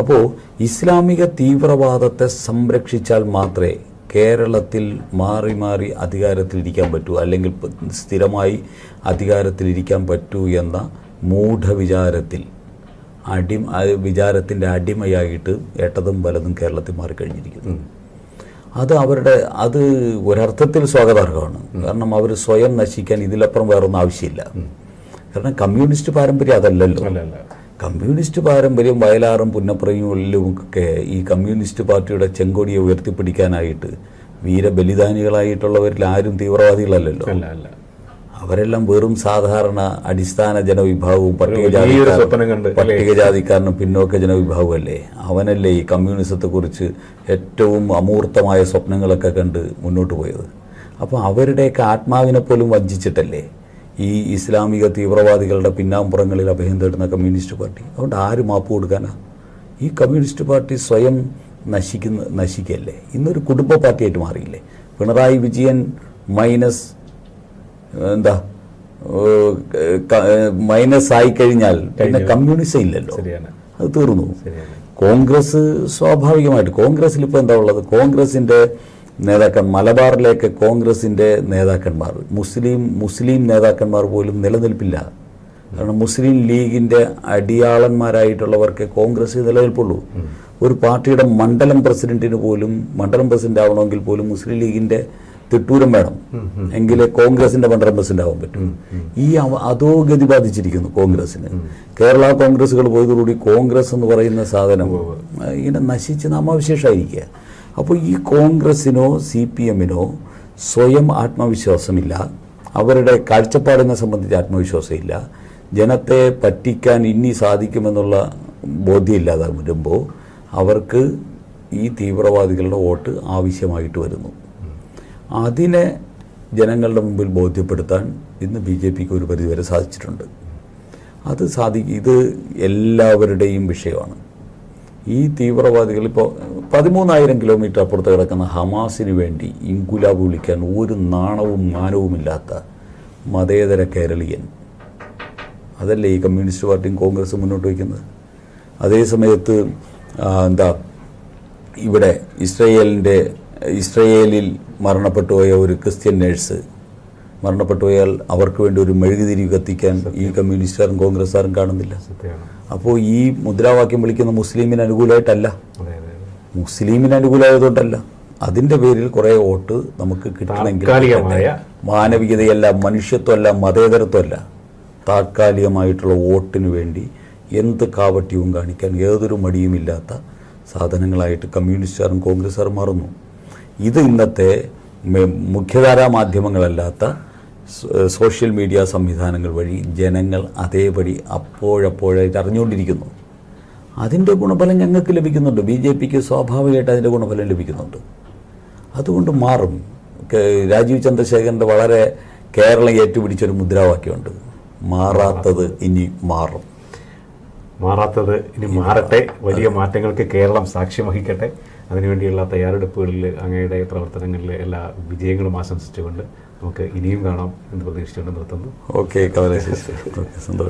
അപ്പോൾ ഇസ്ലാമിക തീവ്രവാദത്തെ സംരക്ഷിച്ചാൽ മാത്രമേ കേരളത്തിൽ മാറി മാറി അധികാരത്തിലിരിക്കാൻ പറ്റൂ, അല്ലെങ്കിൽ സ്ഥിരമായി അധികാരത്തിലിരിക്കാൻ പറ്റൂ എന്ന വിചാരത്തിൻ്റെ അടിമയായിട്ട് ഇടതും വലതും കേരളത്തിൽ മാറിക്കഴിഞ്ഞിരിക്കുന്നു. അത് ഒരർത്ഥത്തിൽ സ്വാഗതാർഹമാണ്. കാരണം അവർ സ്വയം നശിക്കാൻ ഇതിലപ്പുറം വേറൊന്നും ആവശ്യമില്ല. കാരണം കമ്മ്യൂണിസ്റ്റ് പാരമ്പര്യം അതല്ലല്ലോ. കമ്മ്യൂണിസ്റ്റ് പാരമ്പര്യം വയലാറും പുന്നപ്രയുമൊക്കെ ഈ കമ്മ്യൂണിസ്റ്റ് പാർട്ടിയുടെ ചെങ്കൊടിയെ ഉയർത്തിപ്പിടിക്കാനായിട്ട് വീരബലിദാനികളായിട്ടുള്ളവരിൽ ആരും തീവ്രവാദികളല്ലല്ലോ. അവരെല്ലാം വെറും സാധാരണ അടിസ്ഥാന ജനവിഭാഗവും പട്ടികജാതിക്കാരനും പിന്നോക്ക ജനവിഭാഗമല്ലേ. അവനല്ലേ ഈ കമ്മ്യൂണിസത്തെക്കുറിച്ച് ഏറ്റവും അമൂർത്തമായ സ്വപ്നങ്ങളൊക്കെ കണ്ട് മുന്നോട്ട് പോയത്. അപ്പോൾ അവരുടെയൊക്കെ ആത്മാവിനെ പോലും വഞ്ചിച്ചിട്ടല്ലേ ഈ ഇസ്ലാമിക തീവ്രവാദികളുടെ പിന്നാമ്പുറങ്ങളിൽ അഭയം തേടുന്ന കമ്മ്യൂണിസ്റ്റ് പാർട്ടി. അതുകൊണ്ട് ആര് മാപ്പ് കൊടുക്കാനാ? ഈ കമ്മ്യൂണിസ്റ്റ് പാർട്ടി സ്വയം നശിക്കല്ലേ. ഇന്നൊരു കുടുംബ പാർട്ടിയായിട്ട് മാറിയില്ലേ. പിണറായി വിജയൻ മൈനസ് ആയിക്കഴിഞ്ഞാൽ പിന്നെ കമ്മ്യൂണിസം ഇല്ലല്ലോ, അത് തീർന്നു. കോൺഗ്രസ് സ്വാഭാവികമായിട്ട്, കോൺഗ്രസിൽ ഇപ്പോൾ എന്താ ഉള്ളത്? കോൺഗ്രസിൻ്റെ മലബാറിലേക്ക് കോൺഗ്രസിൻ്റെ നേതാക്കന്മാർ, മുസ്ലിം നേതാക്കന്മാർ പോലും നിലനിൽപ്പില്ല. കാരണം മുസ്ലിം ലീഗിൻ്റെ അടിയാളന്മാരായിട്ടുള്ളവർക്ക് കോൺഗ്രസ് നിലനിൽപ്പുള്ളൂ. ഒരു പാർട്ടിയുടെ മണ്ഡലം പ്രസിഡന്റ് ആവണമെങ്കിൽ പോലും മുസ്ലിം ലീഗിൻ്റെ തിട്ടൂരം വേണം, എങ്കിലേ കോൺഗ്രസിന്റെ 12% ആവാൻ പറ്റും. ഈ അധോഗതി ബാധിച്ചിരിക്കുന്നു കോൺഗ്രസിന്. കേരള കോൺഗ്രസുകൾ പോയതോടുകൂടി കോൺഗ്രസ് എന്ന് പറയുന്ന സാധനം ഇങ്ങനെ നശിച്ച് നാമാവിശേഷമായിരിക്കുക. അപ്പോൾ ഈ കോൺഗ്രസിനോ CPM-നോ സ്വയം ആത്മവിശ്വാസമില്ല, അവരുടെ കാഴ്ചപ്പാടിനെ സംബന്ധിച്ച് ആത്മവിശ്വാസമില്ല, ജനത്തെ പറ്റിക്കാൻ ഇനി സാധിക്കുമെന്നുള്ള ബോധ്യമില്ലാതെ വരുമ്പോൾ അവർക്ക് ഈ തീവ്രവാദികളുടെ വോട്ട് ആവശ്യമായിട്ട് വരുന്നു. അതിനെ ജനങ്ങളുടെ മുമ്പിൽ ബോധ്യപ്പെടുത്താൻ ഇന്ന് BJPക്ക് ഒരു പരിധിവരെ സാധിച്ചിട്ടുണ്ട്. ഇത് എല്ലാവരുടെയും വിഷയമാണ്. ഈ തീവ്രവാദികൾ ഇപ്പോൾ 13,000 കിലോമീറ്റർ അപ്പുറത്ത് കിടക്കുന്ന ഹമാസിന് വേണ്ടി ഇൻകുലാബ് വിളിക്കാൻ ഒരു നാണവും മാനവുമില്ലാത്ത മതേതര കേരളീയൻ, അതല്ലേ ഈ കമ്മ്യൂണിസ്റ്റ് പാർട്ടിയും കോൺഗ്രസും മുന്നോട്ട് വയ്ക്കുന്നത്. അതേസമയത്ത് ഇവിടെ ഇസ്രയേലിൽ മരണപ്പെട്ടുപോയ ഒരു ക്രിസ്ത്യൻ നേഴ്സ് മരണപ്പെട്ടുപോയാൽ അവർക്ക് വേണ്ടി ഒരു മെഴുകുതിരി കത്തിക്കാൻ ഈ കമ്മ്യൂണിസ്റ്റുകാരും കോൺഗ്രസ്സുകാരും കാണുന്നില്ല. അപ്പോൾ ഈ മുദ്രാവാക്യം വിളിക്കുന്ന മുസ്ലിമിന് അനുകൂലമായിട്ടല്ല, മുസ്ലിമിന് അനുകൂലമായതുകൊണ്ടല്ല, അതിൻ്റെ പേരിൽ കുറേ വോട്ട് നമുക്ക് കിട്ടണമെങ്കിൽ മാനവികതയല്ല, മനുഷ്യത്വമല്ല, മതേതരത്വമല്ല, താത്കാലികമായിട്ടുള്ള വോട്ടിന് വേണ്ടി എന്ത് കാപട്യവും കാണിക്കാൻ യാതൊരു മടിയുമില്ലാത്ത സാധനങ്ങളായിട്ട് കമ്മ്യൂണിസ്റ്റുകാരും കോൺഗ്രസ്സുകാരും മാറുന്നു. ഇത് ഇന്നത്തെ മുഖ്യധാരാ മാധ്യമങ്ങളല്ലാത്ത സോഷ്യൽ മീഡിയ സംവിധാനങ്ങൾ വഴി ജനങ്ങൾ അതേപടി അപ്പോഴപ്പോഴായിട്ട് അറിഞ്ഞുകൊണ്ടിരിക്കുന്നു. അതിൻ്റെ ഗുണഫലം ഞങ്ങൾക്ക് ലഭിക്കുന്നുണ്ട്, BJPക്ക് സ്വാഭാവികമായിട്ട് അതിൻ്റെ ഗുണഫലം ലഭിക്കുന്നുണ്ട്. അതുകൊണ്ട് മാറും. രാജീവ് ചന്ദ്രശേഖരൻ്റെ വളരെ കേരളം ഏറ്റുപിടിച്ചൊരു മുദ്രാവാക്യമുണ്ട്, മാറാത്തത് ഇനി മാറും. മാറാത്തത് ഇനി മാറട്ടെ, വലിയ മാറ്റങ്ങൾക്ക് കേരളം സാക്ഷ്യം വഹിക്കട്ടെ. അതിനുവേണ്ടിയുള്ള തയ്യാറെടുപ്പുകളിൽ അങ്ങയുടെ പ്രവർത്തനങ്ങളിൽ എല്ലാ വിജയങ്ങളും ആശംസിച്ചുകൊണ്ട് നമുക്ക് ഇനിയും കാണാം എന്ന് പ്രതീക്ഷിച്ചുകൊണ്ട് നിർത്തുന്നു. ഓക്കെ, സന്തോഷം.